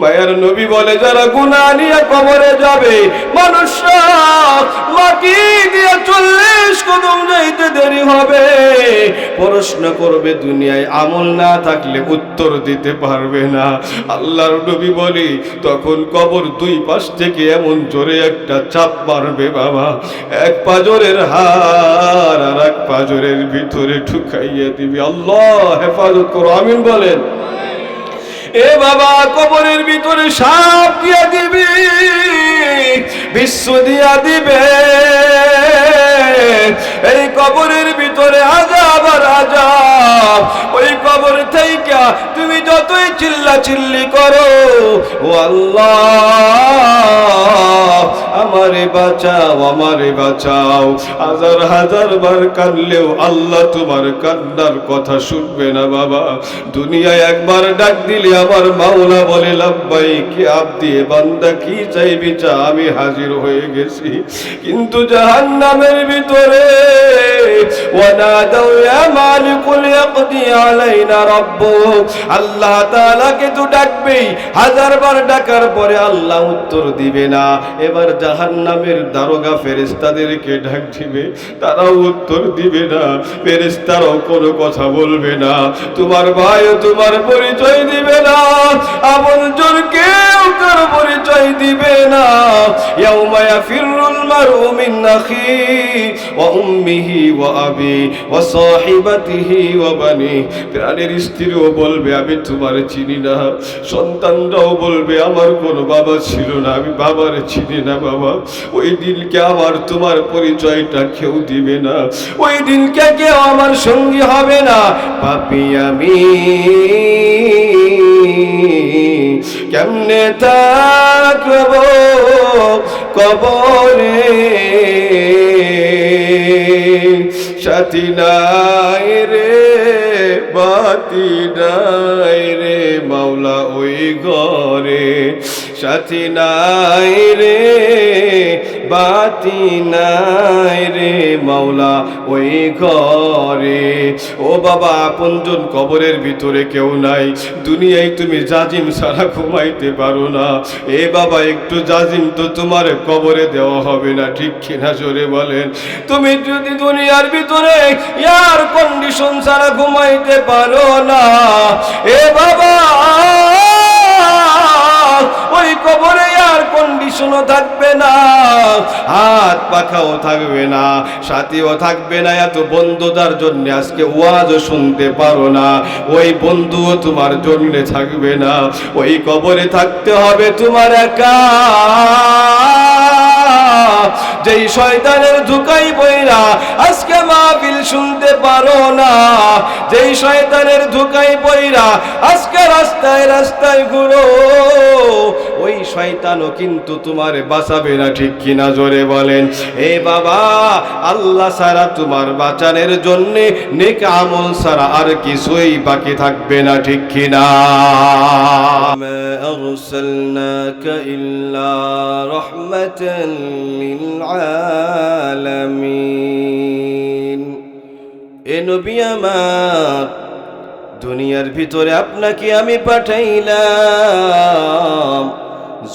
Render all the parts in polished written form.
মায়ের নবী বলে যারা গুনাহ নিয়ে কবরে যাবে মানুষরা মাটি দিয়ে 40 কদম যাইতে দেরি হবে, প্রশ্ন করবে দুনিয়ায় আমল না থাকলে উত্তর দিতে পারবে না। আল্লাহর নবী বলে তখন কবর দুই পাশ থেকে এমন জোরে একটা চাপ মারবে বাবা, এক পাজরের হাড় আর এক পাজরের ভিতরে ঢুকাইয়া দিবে। আল্লাহ হেফাজত করো, আমিন বলেন। এ বাবা কবরের ভিতরে সাপ দিয়া দিবে, বিশ্ব দিয়া দিবে, এই কবরের ভিতরে আযাব আর আযাব। ওই কবর থেকে তুমি যতই চিল্লাচিল্লি করো, ও আল্লাহ আমারে বাঁচাও আমারে বাঁচাও, হাজার হাজার বার কাঁদলেও আল্লাহ তোমার কান্নার কথা শুনবে না বাবা। দুনিয়ায় একবার ডাক দিলে আমার মাওলা বলে লাব্বাইক আব্দি, বান্দা কি চাইবি চা, আমি হাজির হয়ে গেছি। কিন্তু জাহান্নামের ভিতরে ওয়ানাদাউ ইয়া মালিকুল ইয়াকদি আলাইনা রাব্বুক, আল্লাহ তাআলাকে তো ডাকবেই, হাজার বার ডাকার পরে আল্লাহ উত্তর দিবে না। এবার জাহান্নামের দারোগা ফেরেশতাদেরকে ডাক দিবে, তারাও উত্তর দিবে না, ফেরেশতারাও কোনো কথা বলবে না, তোমার ভাইও তোমার পরিচয় দিবে না, আপনজন কেউ কার পরিচয় দিবে না। ইয়াউমা ইয়াফিরুল মারউ মিন আখিহি ওয়া উম্মিহি ওয়া আবি ওয়া সাহিবাতিহি ওয়া বানি, প্রাণের স্ত্রীও বলবে আমি তোমার চিনি না, সন্তানরাও বলবে আমার কোনো বাবা ছিল না, আমি বাবার চিনি না বাবা। ওই দিনকে আমার তোমার পরিচয়টা কেউ দিবে না, ওই দিনকে কেউ আমার সঙ্গী হবে না। পাপী আমি কেমনে থাকবো কবরে, সাথী নাই রে বাতি নাই রে মাওলা ওই ঘরে, সাথী নাই রে বাতি নাই রে মাওলা ওই ঘরে। ও বাবা আপনজন কবরের ভিতরে কেউ নাই, দুনিয়ায় তুমি জাজিম ছাড়া ঘুমাইতে পারো না। এ বাবা একটু জাজিম তো তোমার কবরে দেওয়া হবে না, ঠিক কিনা জোরে বলেন। তুমি যদি দুনিয়ার ভিতরে এয়ার কন্ডিশন ছাড়া ঘুমাইতে পারো না, এ বাবা ওই কবরে এয়ার কন্ডিশনও থাকবে না, হাত পাখাও থাকবে না, সাথীও থাকবে না, এত বন্ধুতার জন্য আজকে ওয়াজও শুনতে পারো না, ওই বন্ধুও তোমার জন্য থাকবে না। ওই কবরে থাকতে হবে তোমার একা, যেই শয়তানের ধোঁকায় পইরা আজকে মাহফিল শুনতে পারো না, যেই শয়তানের ধোঁকায় পইরা আজকে রাস্তায় রাস্তায় ঘুরো, ওই শয়তানও কিন্তু তোমার বাঁচাবে না, ঠিক কিনা জোরে বলেন। এ বাবা আল্লাহ ছাড়া তোমার বাঁচানোর জন্য নেক আমল ছাড়া আর কিছুই বাকি থাকবে না, ঠিক কিনা। মা আরসালনাকা ইল্লা রাহমাতান লিল আলামিন। এ নবী আমার দুনিয়ার ভিতরে আপনাকে আমি পাঠাইলাম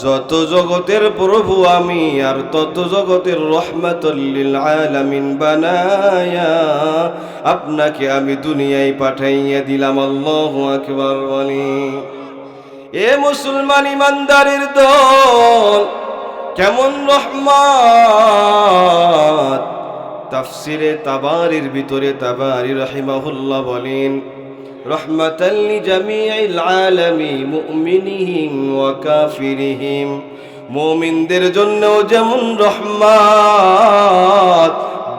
যত জগতের প্রভু আমি, আর তত জগতের রহমাতুল লিল আলামিন বানায়া আপনাকে আমি দুনিয়ায় পাঠাইয়া দিলাম। আল্লাহু আকবার বলি। এ মুসলমান ইমানদারের দল, কেমন রহমত। তাফসিরে তাবারির ভিতরে তাবারি রাহিমাহুল্লাহ বলেন রহমাতাল লিজামিইল আলামি মুমিনিহিম ওয়া কাফিরিহিম, মুমিনদের জন্যও যেমন রহমত,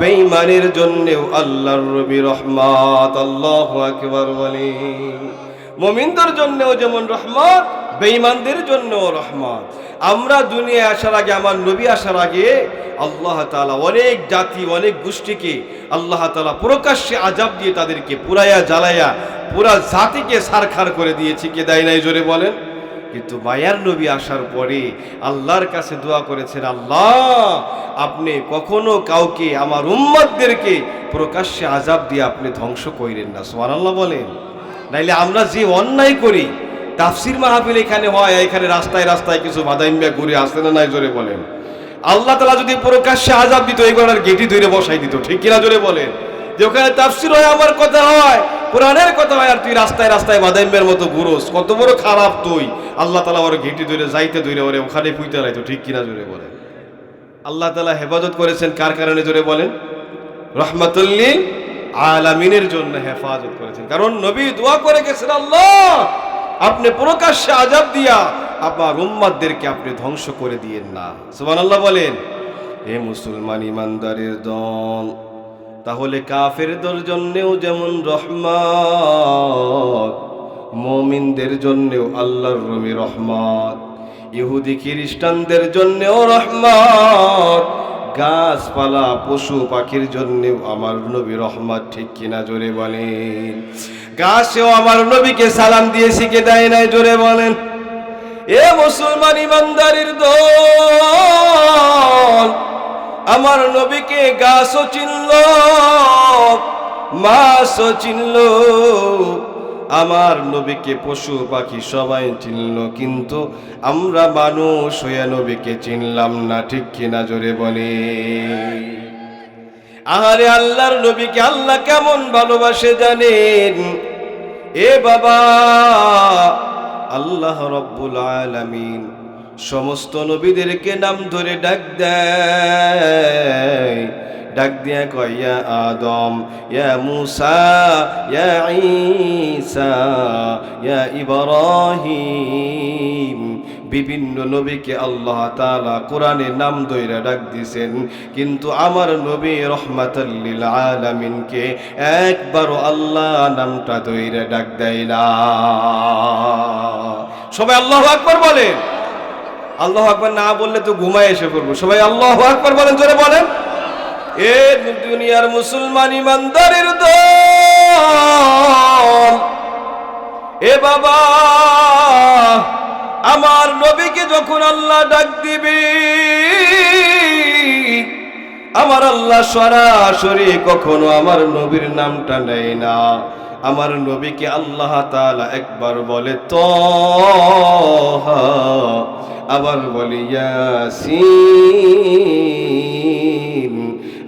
বেঈমানের জন্যও আল্লাহর নবী রহমত। আল্লাহু আকবার বলেন। মুমিনদের জন্যও যেমন রহমত, বেঈমানদের জন্যও রহমত। আমরা দুনিয়ায় আসার আগে, আমার নবী আসার আগে আল্লাহ তাআলা অনেক জাতি অনেক গোষ্ঠীকে আল্লাহ তাআলা প্রকাশ্যে আযাব দিয়ে তাদেরকে পুরাইয়া জ্বালাইয়া পুরা জাতিকে সারখার করে দিয়েছে, কে দেয় নাই জোরে বলেন। কিন্তু মায়ার নবী আসার পরে আল্লাহর কাছে দোয়া করেছেন, আল্লাহ আপনি কখনো কাউকে আমার উম্মতদেরকে প্রকাশ্যে আযাব দিয়ে আপনি ধ্বংস করেন না, সুবহানাল্লাহ বলেন। নাইলে আমরা যে অন্যায় করি তাফসির মাহফিল এখানে হয়, এখানে রাস্তায় রাস্তায় কিছু বাদাইম্যা ঘুরে আসে না, নাই জোরে বলেন? আল্লাহ তাআলা যদি প্রকাশ্যে আযাব দিত, এই গলার গেটি ধরে বসাই দিত, ঠিক কিনা জোরে বলেন? যে ওখানে তাফসির হয়, আমার কথা হয়, কোরআনের কথা হয়, আর তুই রাস্তায় রাস্তায় বাদাইম্যের মতো ঘুরোস, কত বড় খারাপ তুই! আল্লাহ তাআলা ওর গেটি ধরে যাইতে ধরে ওরে ওখানে পুইতে রাইতো, ঠিক কিনা জোরে বলেন? আল্লাহ তাআলা হেফাজত করেছেন কার কারণে জোরে বলেন? রহমাতুল লিল আলামিনের জন্য হেফাজত করেছেন। কারণ নবী দোয়া করে গেছেন, আল্লাহ আপনি প্রকাশ্যে আযাব দিয়া আপনার উম্মতদেরকে আপনি ধ্বংস করে দিয়েন না। সুবহানাল্লাহ বলেন। হে মুসলমান ইমানদারের দল, তাহলে কাফেরদের জন্যও যেমন রহমত, মুমিনদের জন্যও আল্লাহর রবি রহমত, ইহুদি খ্রিস্টানদের জন্যও রহমত, গাছপালা পশু পাখির জন্যও আমার নবী রহমত, ঠিক কিনা জোরে বলেন? গাছেও আমার নবীকে সালাম দিয়ে শিখে দেয় নাই, জোরে বলেন? এ মুসলমান ইমানদারের দল, আমার নবীকে গাছও চিনল, মাছও চিনল, আমার নবীকে পশু পাখি সবাই চিনল, কিন্তু আমরা মানুষ হয়ে নবীকে চিনলাম না, ঠিক কিনা জোরে বলে? আহারে আল্লাহর নবীকে আল্লাহ কেমন ভালোবাসে জানেন? এ বাবা, আল্লাহ রব্বুল আলামিন সমস্ত নবীদেরকে নাম ধরে ডাক দেয়, ডাক দিয়া কয়, ইয়া আদম, ইয়া মুসা, ইয়া ঈসা, ইয়া ইব্রাহিম। বিভিন্ন নবীকে আল্লাহ তাআলা কোরআনে নাম ধরে ডাক দিয়েছেন, কিন্তু আমার নবী রহমাতুল লিল আলামিনকে একবারও আল্লাহ নামটা ধরে ডাক দেয় না। সবাই আল্লাহু আকবার বলেন। আল্লাহু আকবার না বললে তো ঘুমায় এসে পড়বো। সবাই আল্লাহু আকবার বলেন, জোরে বলেন। এ দুনিয়ার মুসলমান ইমানদারের দল, এ বাবা, আমার নবীকে যখন আল্লাহ ডাক দিবে, আমার আল্লাহ সরাসরি কখনো আমার নবীর নামটা নেয় না। আমার নবীকে আল্লাহ তাআলা একবার বলে তাহা, আবার বলে ইয়াসিন,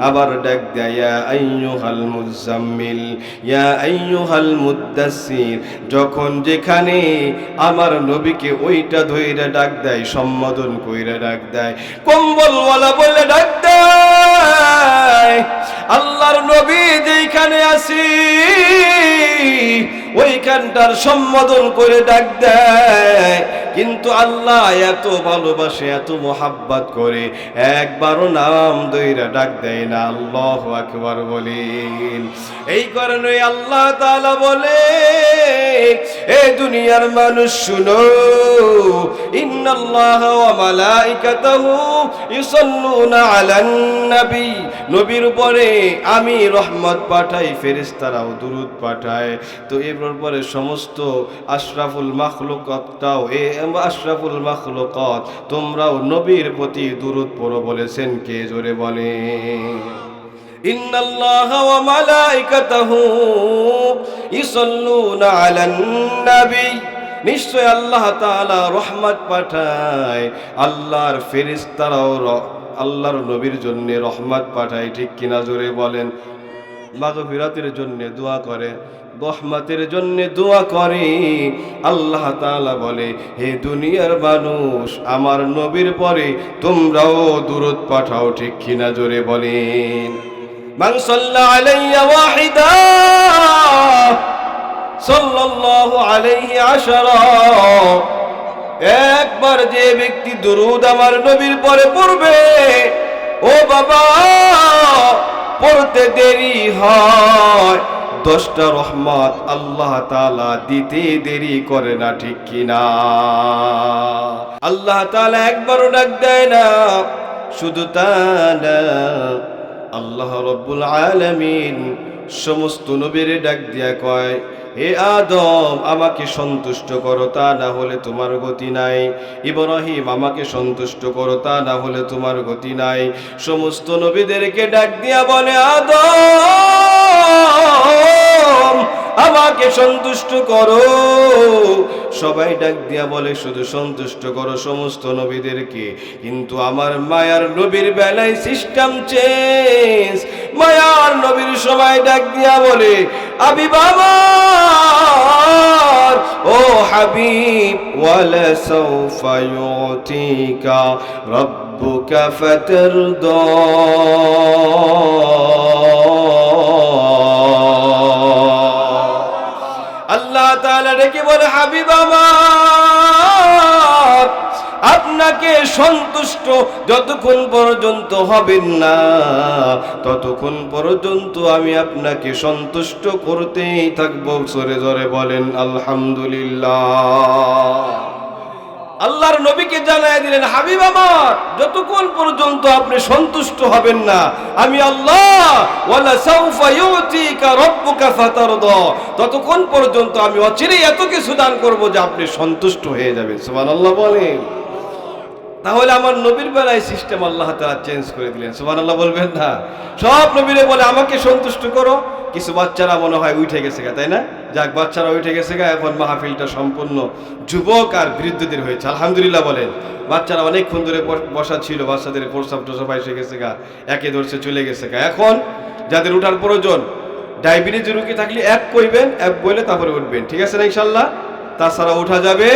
আবার ডাক দেয় ইয়া আইয়ুহাল মুজাম্মিল, ইয়া আইয়ুহাল মুদ্দাসসির। যখন যেখানে আমার নবীকে ওইটা ধইরা ডাক দেয়, সম্বোধন কইরা ডাক দেয়, কম্বলওয়ালা বলে ডাক দেয়, আল্লাহর নবী যেখানে আছি ওইখানটার সম্বোধন করে ডাক দেয়। কিন্তু আল্লাহ এত ভালোবাসে, এত মোহাব্বত করে, একবারও নাম ধইরা ডাক দেয় না। আল্লাহু আকবার বলেন। এই কারণে আল্লাহ তাআলা বলে, এ দুনিয়ার মানুষ শুনো, ইন্নাল্লাহা ওয়া মালাইকাতাহু ইউসাল্লুনা আলান নবী, নবীর উপরে আমি রহমত পাঠাই, ফেরেশতারাও দুরূদ পাঠায়। তো এর পরে সমস্ত আশরাফুল মাখলুকাতটাও, আশরাফুল মাখলুকাত তোমরাও নবীর প্রতি দুরূদ পড়ো বলেছেন কে? জোরে বলে। ইন্নাল্লাহা ওয়া মালাইকাতাহু ইউসাল্লুনা আলান নবী, নিশ্চয় আল্লাহ তাআলা রহমত পাঠায়, আল্লাহর ফেরেশতারাও আল্লাহর নবীর জন্য রহমত পাঠায়, ঠিক কিনা জোরে বলেন? মাগফিরাতের জন্য দোয়া করে, রহমতের জন্য দোয়া করে। আল্লাহ তাআলা বলে, হে দুনিয়ার মানুষ, আমার নবীর পরে তোমরাও দুরূদ পাঠাও, ঠিক কিনা জোরে বলেন? মান সাল্লা আলাইয়া ওয়াহিদা সাল্লাল্লাহু আলাইহি আশারা, একবার যে ব্যক্তি দুরূদ আমার নবীর পরে পড়বে, ও বাবা, পড়তে দেরি হয়, 10টা রহমত আল্লাহ তাআলা দিতে দেরি করে না, ঠিক কিনা? আল্লাহ তাআলা একবারও ডাক দেয় না। শুধু তা না, আল্লাহ রব্বুল আলামিন সমস্ত নবীরে ডাক দিয়া কয়, হে আদম, আমাকে সন্তুষ্ট করো, তা না হলে তোমার গতি নাই। ইব্রাহিম, আমাকে সন্তুষ্ট করো, তা না হলে তোমার গতি নাই। সমস্ত নবীদেরকে ডাক দিয়া বলে, আদম, আমাকে সন্তুষ্ট করো। সবাই ডাক দিয়া বলে শুধু সন্তুষ্ট করো সমস্ত নবীদেরকে, কিন্তু আমার মায়ার নবীর বেলায় সিস্টেম চেঞ্জ। মায়ার নবীর সবাই ডাক দিয়া বলে হাবিব আমার, ও হাবিব, ওয়ালা সাউফা ইউতিকা রাব্বুকা ফাতারদা। আল্লাহ তাআলা ডেকে বলে হাবিব আমার, আপনাকে সন্তুষ্ট যতক্ষণ পর্যন্ত হবেন না ততক্ষণ পর্যন্ত আমি আপনাকে সন্তুষ্ট করতেই থাকবো। জোরে জোরে বলেন আলহামদুলিল্লাহ। আল্লাহর নবীকে জানায় দিলেন হাবিব আমার, যতক্ষণ পর্যন্ত আপনি সন্তুষ্ট হবেন না আমি আল্লাহ ওয়ালা সাউফা ইউতিকা রাব্বুকা ফাতারদা, ততক্ষণ পর্যন্ত আমি অচিরেই এত কিছু দান করব যে আপনি সন্তুষ্ট হয়ে যাবেন। সুবহানাল্লাহ বলেন। তাহলে আমার নবীর বেলায় সিস্টেম আল্লাহ তাআলা চেঞ্জ করে দিলেন। সুবহানাল্লাহ বলবেন না? সব নবীরে বলে আমাকে সন্তুষ্ট করো, কিছু বাচ্চারা মনে হয় উঠে গেছে গা, তাই না? যাক, বাচ্চারা উঠে গেছে গা, এখন মাহফিলটা সম্পূর্ণ যুবক আর বৃদ্ধদের হয়েছে। আলহামদুলিল্লাহ বলেন। বাচ্চারা অনেকক্ষণ ধরে বসা ছিল, বাচ্চাদের প্রস্রাব টোসাব এসে গেছে গা, একে ধরছে চলে গেছে গা। এখন যাদের উঠার প্রয়োজন, ডায়াবেটিস রোগী থাকলে এক কইবেন, এক বলে তারপরে উঠবেন, ঠিক আছে না ইনশাল্লাহ? তাছাড়া উঠা যাবে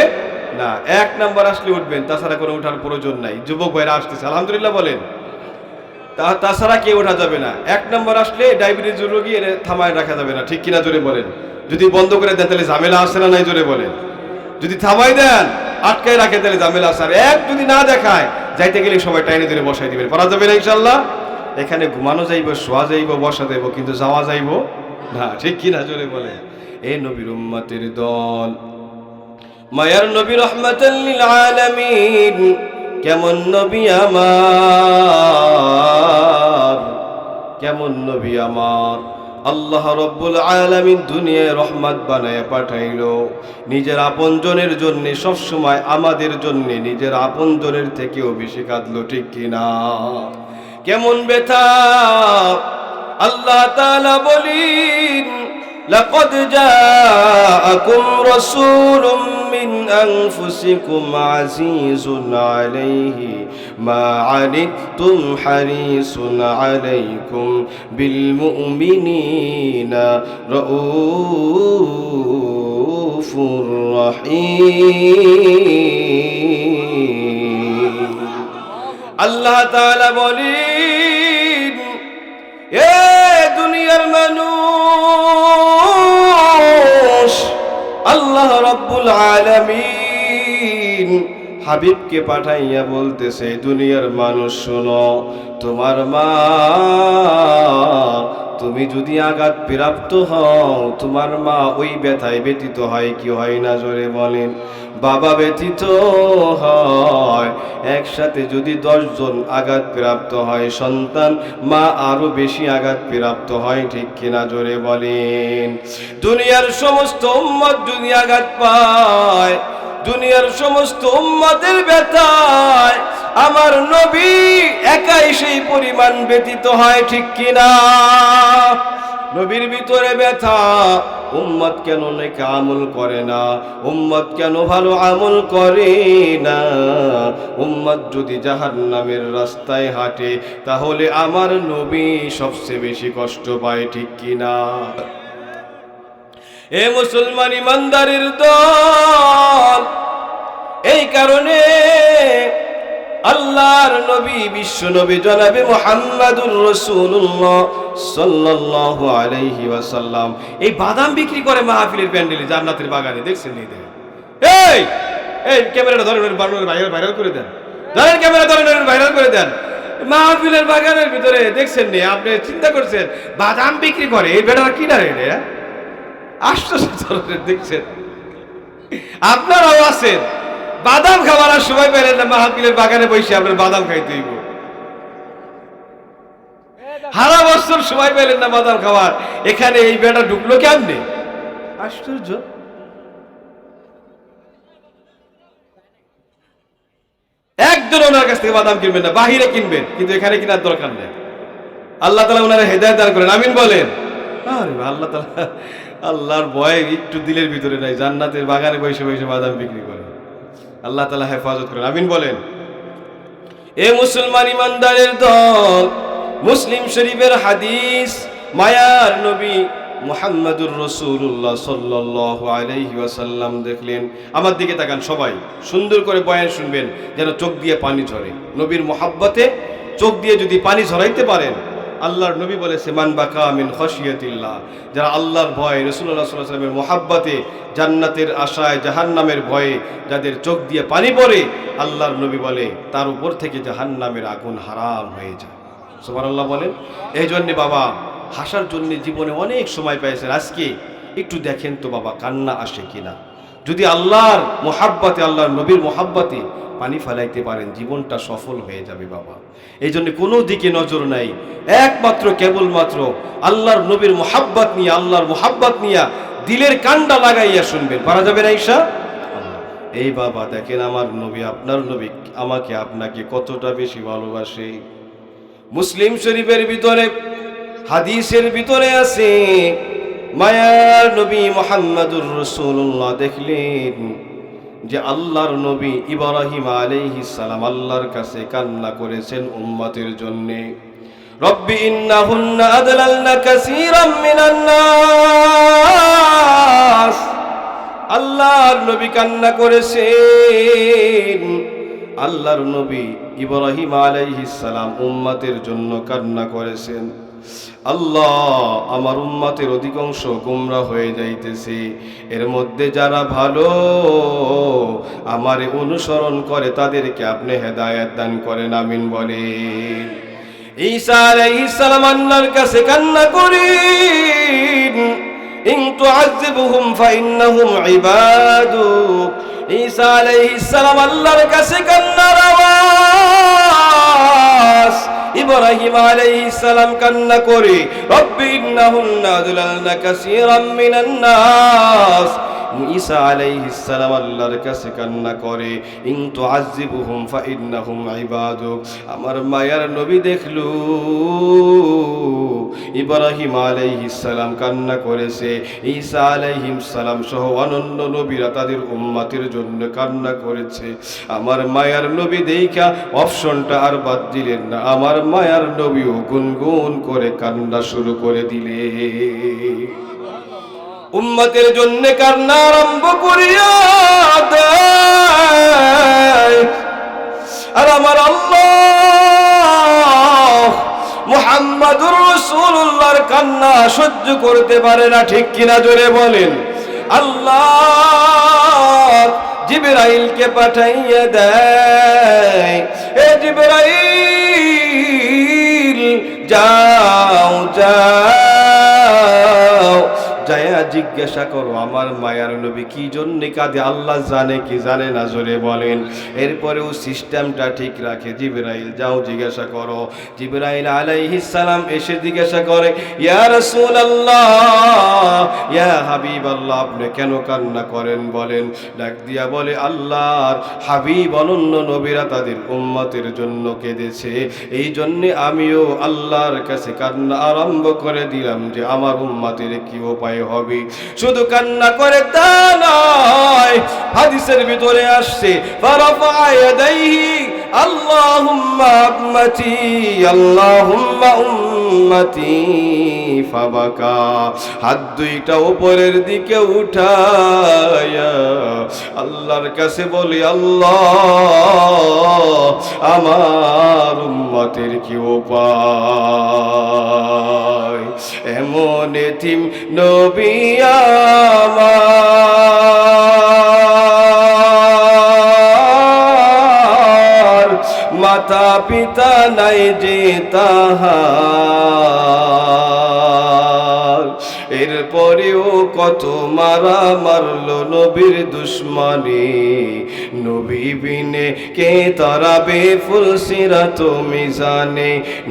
না, এক নাম্বার আসলে উঠবেন, তাছাড়া কোনো উঠার প্রয়োজন নাই। যুবক ভাইরা আসতেছে, আলহামদুলিল্লাহ বলেন। তাছাড়া কেউ ওঠা যাবে না। এক নম্বর আসলে ডায়াবেটিস রোগী এর থামায় রাখা যাবে না, ঠিক কিনা জোরে বলেন? যদি বন্ধ করে দেন তাহলে ঝামেলা আসে না, নাই জোরে বলেন? যদি থামাই দেন, আটকায় রাখে, তাহলে ঝামেলা আসে। আর এক যদি না দেখায়, যাইতে গেলে সবাই টাইনে ধরে বসাই দিবেন, পারা যাবে না ইনশাল্লাহ? এখানে ঘুমানো যাইব, শোয়া যাইব, বসা যাইব, কিন্তু যাওয়া যাইব না, ঠিক কিনা জোরে বলেন? এই নবীর উম্মতের দল, মায়ার নবী রাহমাতাল লিল আলামিন, কেমন নবী আমার, কেমন নবী আমার। আল্লাহ রব্বুল আলামিন দুনিয়ায় রহমত বানায় পাঠাইলো নিজের আপনজনের জন্য। সব সময় আমাদের জন্য নিজের আপনজনের থেকেও বেশি কাঁদলো, ঠিক কিনা? কেমন ব্যথা। আল্লাহ তাআলা বলেন লাকাদ জাআকুম রাসূলুম মিন আনফুসিকুম আজিজুন আলাইহি মা আনিতুম হারিসুন আলাইকুম বিল মুমিনিনা রাউফুর রহিম। আল্লাহ তাআলা বলেন, এ দুনিয়ার মানুষ, আল্লাহ রাব্বুল আলামিন হাবিবকে পাঠাইয়া বলতেছে, দুনিয়ার মানুষ শোনো, তোমার মা, তুমি যদি আঘাত প্রাপ্ত হও, তোমার মা ওই ব্যথায় ব্যতীত হয় কি হয় না? জোরে বলেন। বাবা ব্যতীত হয়। একসাথে যদি 10 জন আঘাত প্রাপ্ত হয় সন্তান, মা আরো বেশি আঘাত প্রাপ্ত হয়, ঠিক কিনা জোরে বলেন? দুনিয়ার সমস্ত উম্মত যদি আঘাত পায়, দুনিয়ার সমস্ত উম্মতের ব্যথায় আমার নবী একাই সেই পরিমাণ ব্যতীত হয়, ঠিক কিনা? নবীর ভিতরে ব্যথা। উম্মত কেন নেক আমল করে না? উম্মত কেন ভালো আমল করে না? উম্মত যদি জাহান্নামের রাস্তায় হাঁটে, তাহলে আমার নবী সবচেয়ে বেশি কষ্ট পায়, ঠিক কিনা? এ মুসলমান ইমানদারের দল, এই কারণে আল্লাহর নবী, বিশ্ব নবী জনাবে মুহাম্মাদুর রাসূলুল্লাহ সাল্লাল্লাহু আলাইহি ওয়াসাল্লাম এই বাদাম বিক্রি করে মাহফিলের প্যান্ডেলে, জান্নাতের বাগানে। দেখছেন নি? এই এই ক্যামেরাটা ধরে ভাইরাল করে দেন, ধরেন ক্যামেরা ধরে ভাইরাল করে দেন। মাহফিলের বাগানের ভিতরে দেখছেন নি? আপনি চিন্তা করছেন বাদাম বিক্রি করে, এই বেটারা কি না রে? আশ্চর্য দেখছেন। আপনারাও আছেন, বাদাম খাবার আর সময় পেলেন না, মাহফিলের বাগানে বসে আপনার বাদাম খাইতে হইব। সারা বছর সময় পেলেন না বাদাম খাবার, এখানে এই বেটা ঢুকলো কেমনে? আশ্চর্য। একজন ওনার কাছ থেকে বাদাম কিনবেন না, বাহিরে কিনবেন, কিন্তু এখানে কেনার দরকার নেই। আল্লাহ তাআলা ওনারা হেদায়েত দান করেন, আমিন বলেন। আরে আল্লাহ তাআলা আল্লাহর ভয় একটু দিলের ভিতরে নাই, জান্নাতের বাগানে বসে বসে বাদাম বিক্রি করে। আল্লাহ তাআলা হেফাজত করেন, আমিন বলেন। এ মুসলমান ইমানদারের দল, মুসলিম শরীফের হাদিস, মায়ার নবী মুহাম্মদুর রাসূলুল্লাহ সাল্লাল্লাহু আলাইহি ওয়াসাল্লাম দেখলেন, আমার দিকে তাকান সবাই, সুন্দর করে বয়ান শুনবেন যেন চোখ দিয়ে পানি ঝরে। নবীর মোহাব্বতে চোখ দিয়ে যদি পানি ঝরাইতে পারেন, আল্লাহর নবী বলেছে মান বাকা মিন খাশিয়াতিল্লাহ, যারা আল্লাহর ভয়, রাসূলুল্লাহ সাল্লাল্লাহু আলাইহি ওয়াসাল্লামের মোহাব্বতে, জান্নাতের আশায়, জাহান্নামের ভয়ে যাদের চোখ দিয়ে পানি পড়ে, আল্লাহর নবী বলে তার উপর থেকে জাহান্নামের আগুন হারাম হয়ে যায়। সুবহানাল্লাহ বলেন। এই জন্য বাবা হাসার জন্য জীবনে অনেক সময় পেয়েছেন, আজকে একটু দেখেন তো বাবা কান্না আসে কিনা। যদি আল্লাহর মোহাব্বতে, আল্লাহর নবীর মোহাব্বতে পানি ফেলাইতে পারেন, জীবনটা সফল হয়ে যাবে বাবা। এই জন্য কোনো দিকে নজর নাই, একমাত্র কেবলমাত্র আল্লাহর নবীর মোহাব্বত নিয়ে, আল্লাহর মোহাব্বত নিয়ে দিলের কান্ডা লাগাইয়া শুনবেন, পারা যাবে না ঈশা। এই বাবা দেখেন আমার নবী, আপনার নবী আমাকে আপনাকে কতটা বেশি ভালোবাসে। মুসলিম শরীফের ভিতরে হাদিসের ভিতরে আছে, মায়ার নবী মুহাম্মদুর রাসূলুল্লাহ দেখলেন যে আল্লাহর নবী ইব্রাহিম আলাইহিস সালাম আল্লাহর কাছে কান্না করেছেন উম্মতের জন্য। রব্বি ইন্নাহুন্না আদলালনা কাসীরাম মিনান নাস, আল্লাহর নবী কান্না করেছেন। আল্লাহর নবী ইব্রাহিম আলাইহিস সালাম উম্মতের জন্য কান্না করেছেন, আল্লাহ আমার উম্মতের অধিকাংশ গোমরাহ হয়ে যাইতেছে, এর মধ্যে যারা ভালো আমারে অনুসরণ করে তাদেরকে আপনি হেদায়েত দান করেন, আমিন বলেন। ঈসা আলাইহিস সালাম আল্লাহর কাছে কান্না করেন, ইন তুআযিবহুম ফাইন্নাহুম ইবাদুক। ঈসা আলাইহিস সালাম আল্লাহর কাছে কান্নার আওয়াজ। ইব্রাহিম আলাইহিস সালাম কান্না করে রব্বি ইন্নাহুন্না আদলালনা কাসীরাম মিনান নাস। ঈসা আলাইহিস সালাম আল্লাহর কাছে কান্না করে ইন তুআযিবহুম ফাইন্নাহুম ইবাদুক। আমার মায়ার নবী দেখলো ইব্রাহিম আলাইহিস সালাম কান্না করেছে, ঈসা আলাইহিস সালাম সহ অনন্য নবীরা তাদের উম্মতের জন্য কান্না করেছে। আমার মায়ার নবী দেখা অপশনটা আর বাদ দিলেন না, আমার মায়ার নবীও গুনগুন করে কান্না শুরু করে দিলে। উম্মতের জন্য কান্না আরম্ভ করিয়া দেয়। আর আমার আল্লাহ মুহাম্মদুর রাসূলুল্লাহর কান্না সহ্য করতে পারে না, ঠিক কিনা জোরে বলেন। আল্লাহ জিবরাইলকে পাঠাইয়া দেয়, এ জিবরাইল যাও যাও, যায়া জিজ্ঞাসা করো আমার মায়ার নবী কি জন্য কাঁদে, আল্লাহ জানে কি জানে না, জোরে বলেন। এরপরেও সিস্টেমটা ঠিক রাখে, জিবরাইল যাও জিজ্ঞাসা করো। জিবরাইল আলাইহিস সালাম এসে জিজ্ঞাসা করে, ইয়া রাসূলুল্লাহ, ইয়া হাবিবাল্লাহ, আপনি কেন কান্না করেন বলেন। ডাক দিয়া বলে, আল্লাহর হাবিব অনন্য নবীরা তাদের উম্মতের জন্য কেঁদেছে, এই জন্য আমিও আল্লাহর কাছে কান্না আরম্ভ করে দিলাম যে আমার উম্মতের কি উপায় হবে। শুধু কান্না করে তা নয়, হাদিসের ভিতরে আসছে ফারাফা ইয়াদাইহি আল্লাহুম্মা উম্মতি আল্লাহুম্মা উম্মতি ফাবাকা। হাত দুইটা উপরের দিকে উঠায়া আল্লাহর কাছে বলি, আল্লাহ আমার উম্মতের কি উপায়। এমন এতিম নবী আমার, মাতা পিতা নাই যে তাহার, এরপরেও কত মারা মারলো নবীর দুশ্মনে। নবী বিনে কে তারাবে ফুলসিরাত মিজানে,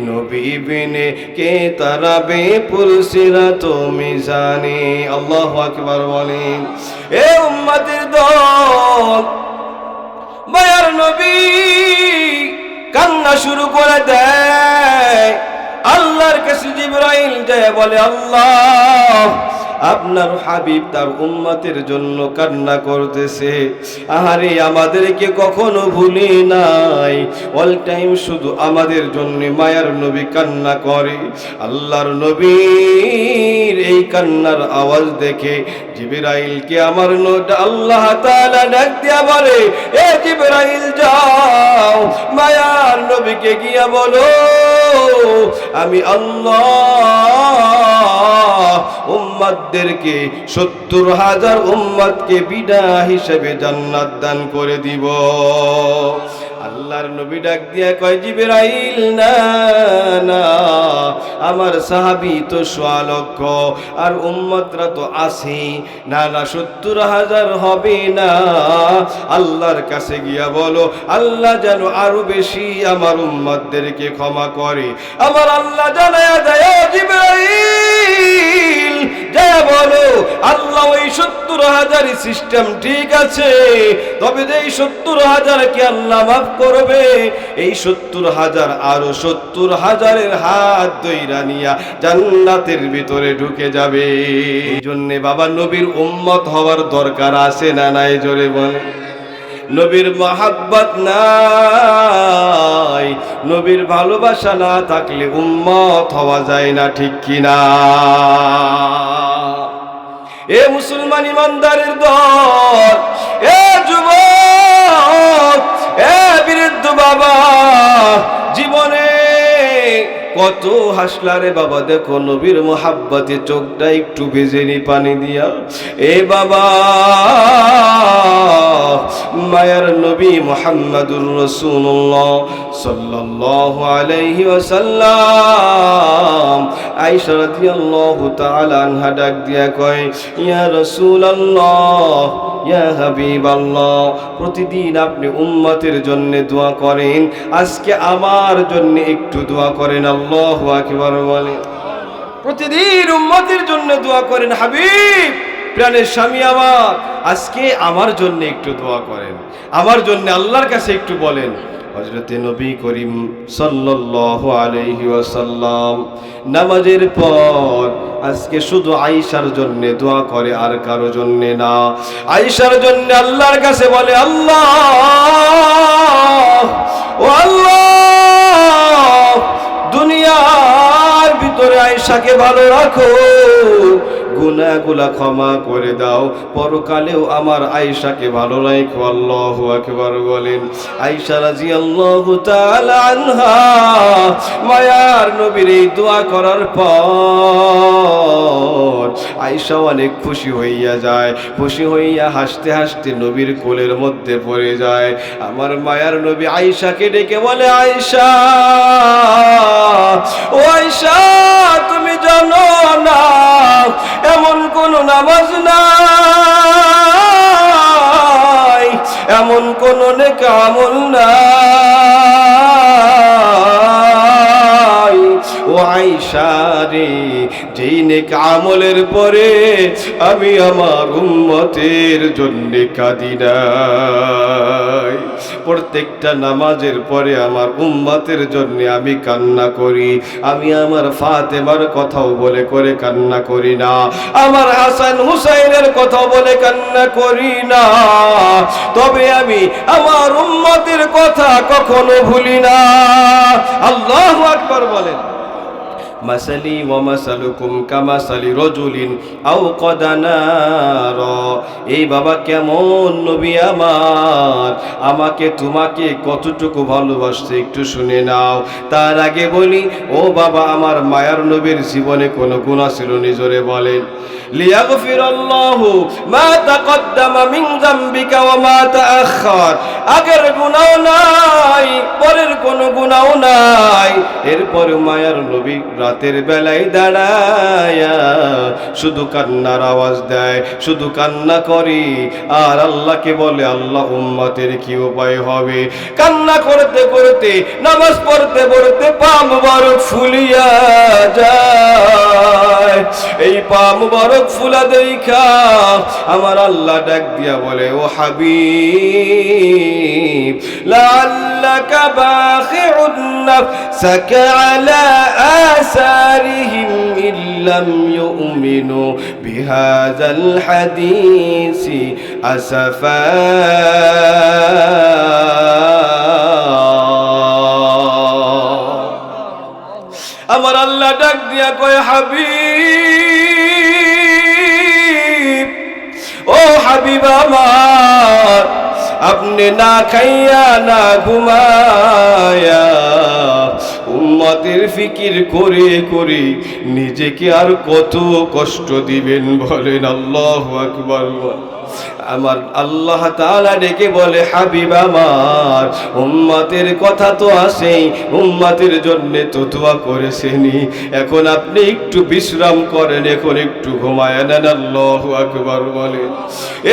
নবী বিনে কে তারাবে ফুলসিরাত মিজানে। আল্লাহু আকবার বলেন। এ উম্মতের দল, মায়ার নবী কান্না শুরু করে দেয়। আল্লাহর কাছে জিবরাইল যায় বলে, আল্লাহ আপনার হাবিব তার উম্মতের জন্য কান্না করতেছে। আহারে আমাদেরকে কখনো ভুলে নাই, অল টাইম শুধু আমাদের জন্য মায়ার নবী কান্না করে। আল্লাহর নবীর এই কান্নার আওয়াজ দেখে জিবরাইলকে আমার আল্লাহ তাআলা ডাক দিয়া বলে, এ জিবরাইল যাও মায়ার নবীকে গিয়া বলো আমি আল্লাহ উম্মতদেরকে ৭০,০০০ উম্মতকে বিদায় হিসেবে জান্নাত দান করে দিব। আল্লাহর নবী ডাক দিয়া কয়, জিবরাইল না না, আমার সাহাবী তো ১০০ লক্ষ আর উম্মতরা তো আছে, না না ৭০,০০০ হবে না। আল্লাহর কাছে গিয়া বলো আল্লাহ যেন আরো বেশি আমার উম্মতদেরকে ক্ষমা করে। আমার আল্লাহ জানায়া দেয়, জিবরাইল যা বলো আল্লাহ ওই ৭০,০০০ সিস্টেম ঠিক আছে, তবে যে ৭০,০০০কে আল্লাহ মাফ করবে, এই ৭০,০০০ আরো ৭০,০০০ হাত ধইরা নিয়া জান্নাতের ভিতরে ঢুকে যাবে। এই জন্য বাবা নবীর উম্মত হওয়ার দরকার আছে না নাই? জোরে বলে। নবীর মহাব্বত নাই, নবীর ভালোবাসা না থাকলে উম্মত হওয়া যায় না, ঠিক কিনা? এ মুসলমান ইমানদারের দল, এ যুবক, এ বৃদ্ধ বাবা, জীবনে কত হাসলারে বাবা, দেখো নবীর মোহাব্বতে চোখটা একটু ভেজেনি পানি দিয়া। এ বাবা মায়ার নবী মুহাম্মাদুর রাসূলুল্লাহ সাল্লাল্লাহু আলাইহি ওয়াসাল্লাম আয়েশা রাদিয়াল্লাহু তাআলা আনহা ডাক দিয়া কয়, ইয়া রাসূলুল্লাহ, ইয়া হাবিবাল্লাহ, প্রতিদিন আপনি উম্মতের জন্য দোয়া করেন, আজকে আমার জন্য একটু দোয়া করেন। আল্লাহু আকবার বলেন। প্রতিদিন উম্মতের জন্য দোয়া করেন। হাবিব, প্রাণের স্বামী আমার, আজকে আমার জন্য একটু দোয়া করেন, আমার জন্য আল্লাহর কাছে একটু বলেন। হযরতে নবী করিম সাল্লাল্লাহু আলাইহি ওয়াসাল্লাম নামাজের পর আজকে শুধু আয়েশার জন্য দোয়া করে, আর কারো জন্য না। আয়েশার জন্য আল্লাহর কাছে বলে, আল্লাহ ও আল্লাহ, দুনিয়ার ভিতরে আয়েশাকে ভালো রাখো, গুনাহগুলা ক্ষমা করে দাও, পরকালেও আমার আয়েশাকে ভালো রাখো। আল্লাহু আকবার বলেন। আয়েশা রাদিয়াল্লাহু তাআলা আনহা মায়ার নবীর এই দোয়া করার পর আয়েশা অনেক খুশি হইয়া যায়, খুশি হইয়া হাসতে হাসতে নবীর কোলের মধ্যে পড়ে যায়। আমার মায়ার নবী আয়েশাকে ডেকে বলে, আয়েশা, ও আয়েশা, তুমি জানো না এমন কোন নামাজ নাই, এমন কোন নেক আমল নাই ও আয়েশা রে, যেই নেক আমলের পরে আমি আমার উম্মতের জন্য কাঁদি নাই। প্রত্যেকটা নামাজের পরে আমার উম্মতের জন্য আমি কান্না করি। আমি আমার ফাতেমার কথাও বলে করে কান্না করি না, আমার হাসান হুসাইনের কথাও বলে কান্না করি না, তবে আমি আমার উম্মতের কথা কখনো ভুলি না। আল্লাহু আকবার বলেন। মাসালি ওয়া মাসালুকুম কামাসালি রাজুলিন আওকাদা নারা। এই বাবা কেমন নবী আমার, আমাকে তোমাকে কতটুকু ভালোবাসছে একটু শুনে নাও। তার আগে বলি, ও বাবা, আমার মায়ার নবীর জীবনে কোনো গুনাহ ছিল নি? জোরে বলেন। লিয়াগফিরাল্লাহু মা তাকদ্দামা মিন যামবিকা ওয়া মা তাআখার। আগের গুনাহ নাই, পরের কোনো গুনাহ নাই। এরপরে মায়ার নবী রাতের বেলায় দাঁড়ায়া শুধু কান্নার আওয়াজ দেয়, শুধু কান্না করি আর আল্লাহকে বলে, আল্লাহ উম্মতের কি উপায় হবে? কান্না করতে করতে, নামাজ পড়তে পড়তে পা মুবারক ফুলিয়া যায়। এই পা মুবারক ফুলা দেখা আমার আল্লাহ ডাক দিয়া বলে, ও হাবিব, লাআল্লা لعلك باخع نفسك على آثارهم إن لم يؤمنوا بهذا الحديث أسفا আমার আল্লাহ ডাক দিয়া কয় হাবিব, ও হাবিব আমার, আপনি না খাইয়া না ঘুমায়া উম্মতের ফিকির করে করে নিজেকে আর কত কষ্ট দিবেন বলেন। আল্লাহু আকবার। আমার আল্লাহ তাআলা ডেকে বলে হাবিব আমার, উম্মতের কথা তো আসেই, উম্মতের জন্য তো দোয়া করেছেনই, এখন আপনি একটু বিশ্রাম করেন, এখন একটু ঘুমায় নেন। আল্লাহু আকবার বলেন।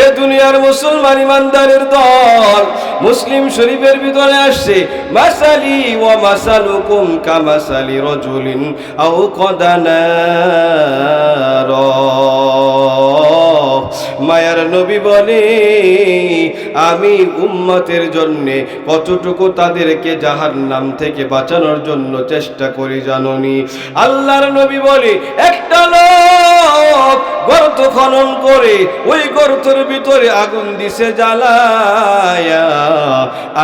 এ দুনিয়ার মুসলমান ইমানদারের দল, মুসলিম শরীফের ভিতরে আসছে মাসালি ওয়া মাসালুকুম কামাসালি রাজুলিন আও কদানার। মায়ার নবী বলে আমি উম্মতের জন্য কতটুকু তাদেরকে জাহান্নাম থেকে বাঁচানোর জন্য চেষ্টা করি জানোনি? আল্লাহর নবী বলে একটা লোক গর্ত খনন করে ওই গর্তের ভিতরে আগুন দিছে জ্বালায়া,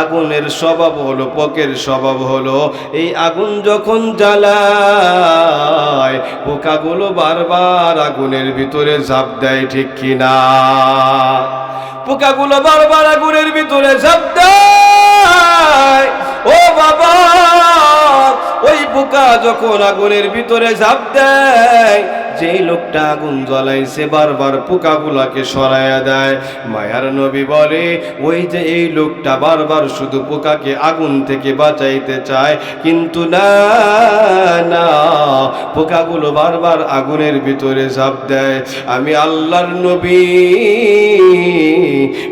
আগুনের স্বভাব হলো, পকের স্বভাব হলো, এই আগুন যখন জ্বালায় পোকাগুলো বারবার আগুনের ভিতরে ঝাঁপ দেয়, ঠিক কিনা? পোকাগুলো বারবার আগুনের ভিতরে ঝাঁপ দেয়। ও বাবা, ওই পোকা যখন আগুনের ভিতরে ঝাঁপ দেয়, যেই লোকটা আগুন জ্বলাইছে বারবার পোকাগুলাকে সরাইয়া দেয়। মায়ার নবী বলে ওই যে এই লোকটা বারবার শুধু পোকাকে আগুন থেকে বাঁচাইতে চায়, কিন্তু না না, পোকাগুলো বারবার আগুনের ভিতরে ঝাঁপ দেয়। আমি আল্লাহর নবী,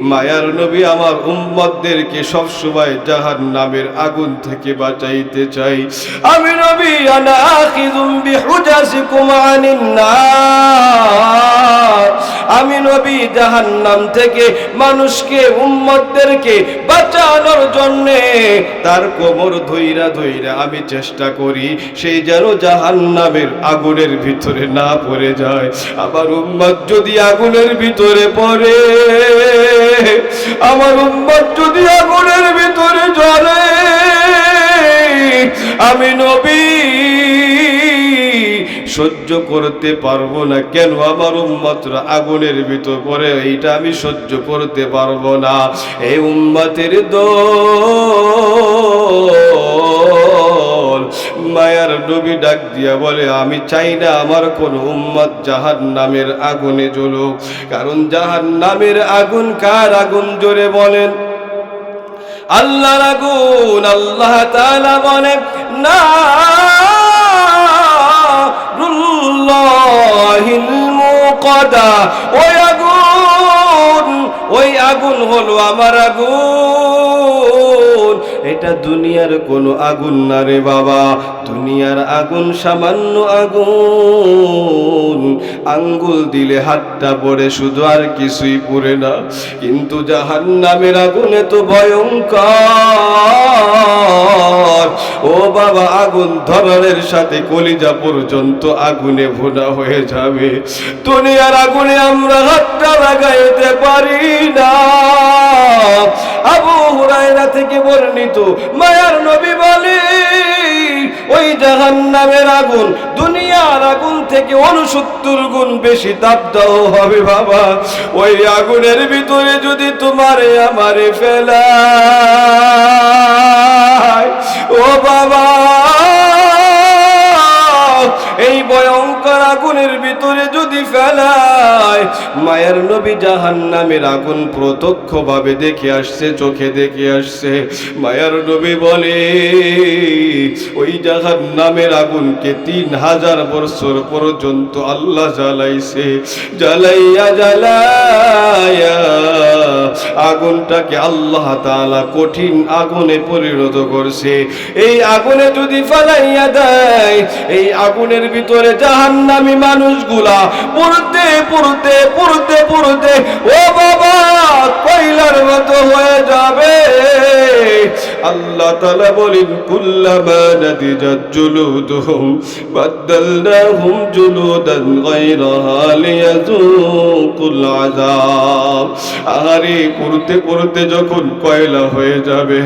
মায়ার নবী আমার উম্মতদেরকে সবসময় জাহান্নামের আগুন থেকে বাঁচাইতে চাই। আমি নবী আনা আখিযুম বিহুজাসিকুম আনিন নার, আমি নবী জাহান্নাম থেকে মানুষকে, উম্মতদেরকে বাঁচানোর জন্য তার কোমর ধইরা ধইরা আমি চেষ্টা করি সেই যেন জাহান্নামের আগুনের ভিতরে না পড়ে যায়। আবার উম্মত যদি আগুনের ভিতরে পড়ে, আমার উম্মত যদি আগুনের ভিতরে জ্বলে, আমি নবী সহ্য করতে পারবো না। কেন? আমার উম্মতরা আগুনের ভিতর পড়ে, এইটা আমি সহ্য করতে পারবো না। এই উম্মতের দল মায়ার নবী ডাক দিয়া বলে আমি চাই না আমার কোন উম্মত জাহান্নামের আগুনে জ্বলুক। কারণ জাহান্নামের আগুন কার আগুন? জোরে বলেন। আল্লাহর আগুন। আল্লাহ তাআলা বলেন না ওই আগুন হলো আমার আগুন। এটা দুনিয়ার কোনো আগুন না রে বাবা, দুনিয়ার আগুন সামান্য আগুন, আঙ্গুল দিলে হাতটা পড়ে শুধু, আর কিছুই পুড়ে না। কিন্তু জাহান্নামের আগুনে তো ভয়ঙ্কর। ও বাবা, আগুন ধরার সাথে কলিজা পর্যন্ত আগুনে ভুনা হয়ে যাবে। দুনিয়ার আগুনে আমরা হাতটা লাগাইতে পারি না। আবু হুরায়রা থেকে বর্ণিত, মায়ার নবী বলে ওই জাহান্নামের আগুন দুনিয়ার আগুন থেকে 69 গুণ বেশি তাপদাহ হবে বাবা। ওই আগুনের ভিতরে যদি তোমারে আমারে ফেলায়, ও বাবা, এই ভয়ঙ্কর আগুনের ভিতরে যদি ফেলায়, মায়ের নবী জাহান্নামের আগুন প্রত্যক্ষভাবে দেখে আসছে, চোখে দেখে আসছে। মায়ের নবী বলে ওই জাহান্নামের আগুনকে 3000 বছর পর্যন্ত আল্লাহ জ্বালাইছে। জ্বালাইয়া জ্বালাইয়া আগুনটাকে আল্লাহ তাআলা কঠিন আগুনে পরিণত করছে। এই আগুনে যদি ফেলাইয়া দেয়, এই আগুনের ভিতরে জাহান্নামী মানুষগুলা পুড়তে পুড়তে পুড়তে পুড়তে ও বাবা কয়লার মতো হয়ে যাবে। আল্লাহ তাআলা বলেন কুল্লামা নাদিজাত জুলুদুহুম বাদদালনাহুম জুলুদান গায়রাহা লিয়াযুকুল আযাব। আরে পড়তে পড়তে যখন কয়লা হয়ে যাবে,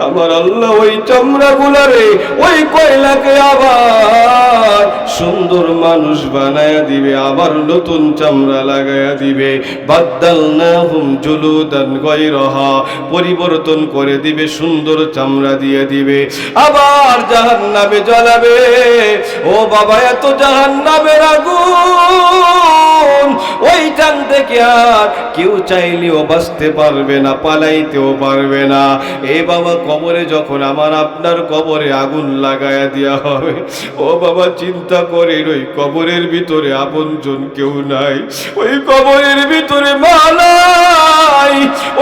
আমার আল্লাহ ওই চামড়াগুলারে, ওই কয়লাকে আবার সুন্দর মানুষ বানায়া দিবে, আবার নতুন চামড়া লাগায়া দিবে। বাদদালনাহুম জুলুদান গায়রাহা, পরিবর্তন করে দিবে, সুন্দর চামড়া দিয়ে দিবে। আবার জাহান্নামে জ্বালাবে। ও বাবা, এত জাহান্নামের আগুন, ওইখান থেকে আর কেউ চাইলেও বাঁচতে পারবে না, পালাইতেও পারবে না। এ বাবা, কবরে যখন আমার আপনার কবরে আগুন লাগায়া দেওয়া হবে, ও বাবা চিন্তা করেন, ওই কবরের ভিতরে আপনজন কেউ নাই, ওই কবরের ভিতরে মা নাই,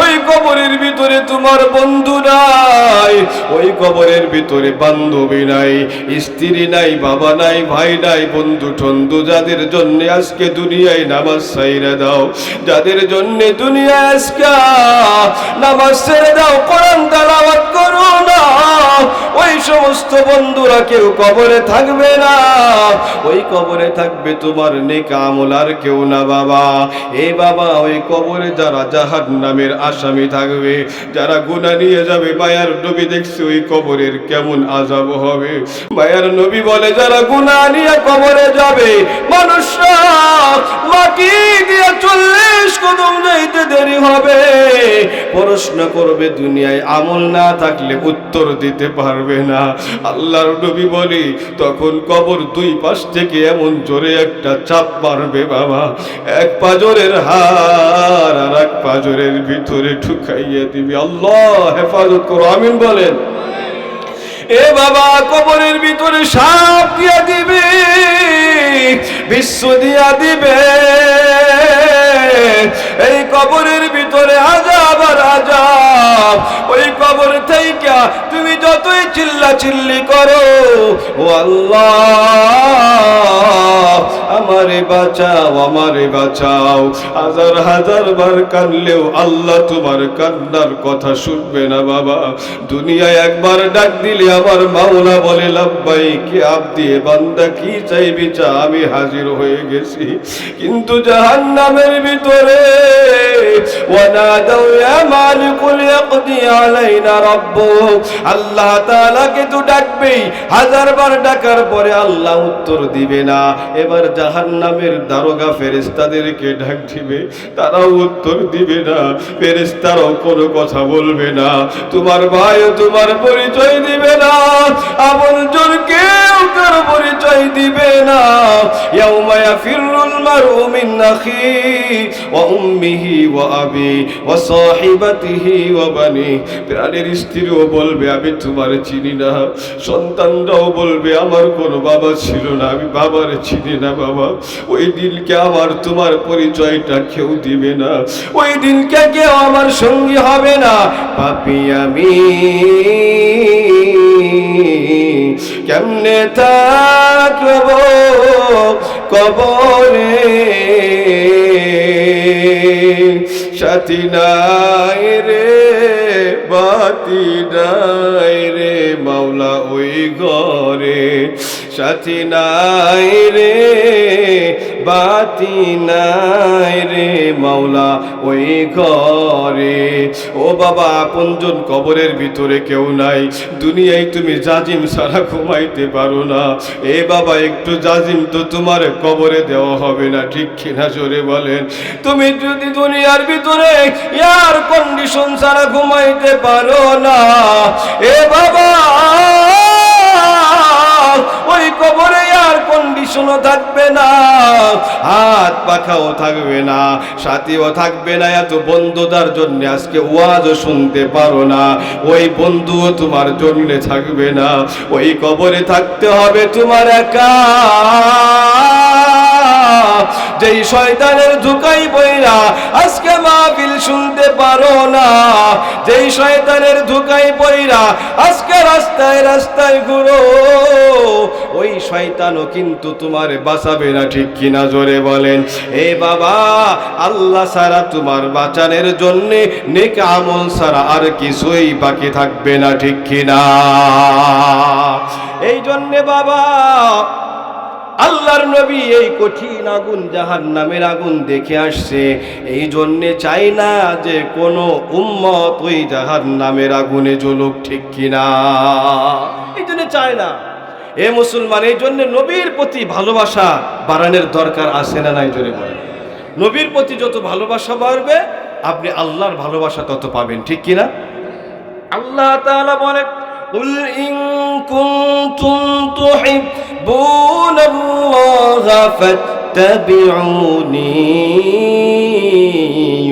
ওই কবরের ভিতরে তোমার বন্ধু নাই, ওই কবরের ভিতরে বান্ধবী নাই, স্ত্রী নাই, বাবা নাই, ভাই নাই, বন্ধু টন্ধু, যাদের জন্য আজকে দুনিয়ায় নামাজ ছাইরা দাও, যাদের জন্য দুনিয়ায় আজকে নামাজ ছেড়ে দাও, কোরআন তেলাওয়াত করো না, ওই সমস্ত বন্ধুরা কেউ কবরে থাকবে না। ওই কবরে থাকবে তোমার নেক আমল, আর কেউ না বাবা। এ বাবা, ওই কবরে যারা জাহান্নামের আসামি থাকবে, যারা গুনাহ নিয়ে যাবে, মায়ার নবী দেখছে ওই কবরের কেমন আযাব হবে। মায়ার নবী বলে, যারা গুনাহ নিয়ে কবরে যাবে, মানুষরা মাটি দিয়ে 40 কদম যাইতে দেরি হবে। প্রশ্ন করবে, দুনিয়ায় আমল না থাকলে উত্তর দিতে পারবে না। আল্লাহর নবী বলে, তখন কবর দুই পাশ থেকে এমন জোরে একটা চাপ মারবে বাবা, এক পাজরের হার আর এক পাজরের ভিতরে ঢুকাইয়া দিবে। আল্লাহ হেফাজত করো, আমিন বলেন। এ বাবা, কবরের ভিতরে সাপ দিয়া দিবে, বিশ্ব দিয়া দিবে, এই কবরের ভিতরে আযাব আর আযাব। ওই কবর থেকে তুমি যতই চিল্লা চিল্লি করো, ও আল্লাহ আমারে বাঁচাও, আমারে বাঁচাও, হাজার হাজার বার কাঁদলেও আল্লাহ তোমার কান্নার কথা শুনবে না বাবা। দুনিয়ায় একবার ডাক দিলে আমার মাওলা বলে, লাব্বাইক আবদি, বান্দা কি চাইবি চা, আমি হাজির হয়ে গেছি। কিন্তু জাহান্নামের ভিতরে ওয়ানাদাউ ইয়া মালিকুল ইয়াকদি আলাইনা রাব্বুক, আল্লাহ তাআলাকে তো ডাকবেই, হাজার বার ডাকার পরে আল্লাহ উত্তর দিবে না। এবার জাহান্নামের দারোগা ফেরেশতাদেরকে ডাক দিবে, তারাও উত্তর দিবে না, ফেরেশতারাও কোনো কথা বলবে না, তোমার ভাইও তোমার পরিচয় দিবে না, আপনজন কেউ কারো পরিচয় দিবে না। ইয়াউমা ইয়াফিরুল মারউ মিন আখিহি ওয়া উম্মিহি ওয়া আবি ওয়া সাহিবাতিহি ওয়া বানি, প্রাণের স্ত্রীও বলবে আমি তোমার চিনি না, সন্তানরাও বলবে আমার কোনো বাবা ছিল না, আমি বাবার চিনি না বাবা। ওই দিনকে আমার তোমার পরিচয়টা কেউ দিবে না, ওই দিনকে কেউ আমার সঙ্গী হবে না। পাপী আমি কেমনে থাকব কবরে, সাথী নাই রে, বাতি নাই রে মাওলা ওই ঘরে, সাথী নাই রে, বাতি নাই রে মাওলা ওই ঘরে। ও বাবা, আপনজন কবরের ভিতরে কেউ নাই। দুনিয়ায় তুমি জাজিম ছাড়া ঘুমাইতে পারো না। এ বাবা, একটু জাজিম তো তোমার কবরে দেওয়া হবে না, ঠিক কিনা জোরে বলেন। তুমি যদি দুনিয়ার ভিতরে এয়ার কন্ডিশন ছাড়া ঘুমাইতে পারো না, এ বাবা ওই কবরে এয়ার কন্ডিশনও থাকবে না, হাত পাখাও থাকবে না, সাথীও থাকবে না, এত বন্ধুতার জন্য আজকে ওয়াজও শুনতে পারো না, ওই বন্ধুও তোমার জন্য থাকবে না। ওই কবরে থাকতে হবে তোমার একা। যেই শয়তানের ধোঁকায় পইরা আজকে মাহফিল শুনতে পারো না, যেই শয়তানের ধোঁকায় পইরা আজকে রাস্তায় রাস্তায় ঘুরো, ওই শয়তানও কিন্তু তোমার বাঁচাবে না, ঠিক কিনা জোরে বলেন। এ বাবা, আল্লাহ ছাড়া তোমার বাঁচানোর জন্য নেক আমল ছাড়া আর কিছুই বাকি থাকবে না, ঠিক কিনা। এই জন্যে বাবা আল্লাহর নবী এই কঠিন আগুন জাহান্নামের আগুন দেখে আসছে, এই জন্যে চাই না যে কোনো উম্মত ওই জাহান্নামের আগুনে জ্বলুক, ঠিক কিনা। এই জন্য চায় না এ মুসলমান। এই জন্য নবীর প্রতি ভালোবাসা বাড়ানোর দরকার আছে না নাই জোরে বলেন। নবীর প্রতি যত ভালোবাসা বাড়বে আপনি আল্লাহর ভালোবাসা তত পাবেন, ঠিক কিনা। আল্লাহ তাআলা বলেন, কুল ইন কুনতুম তুহিব্বুনাল্লাহা ফাত্তাবিউনি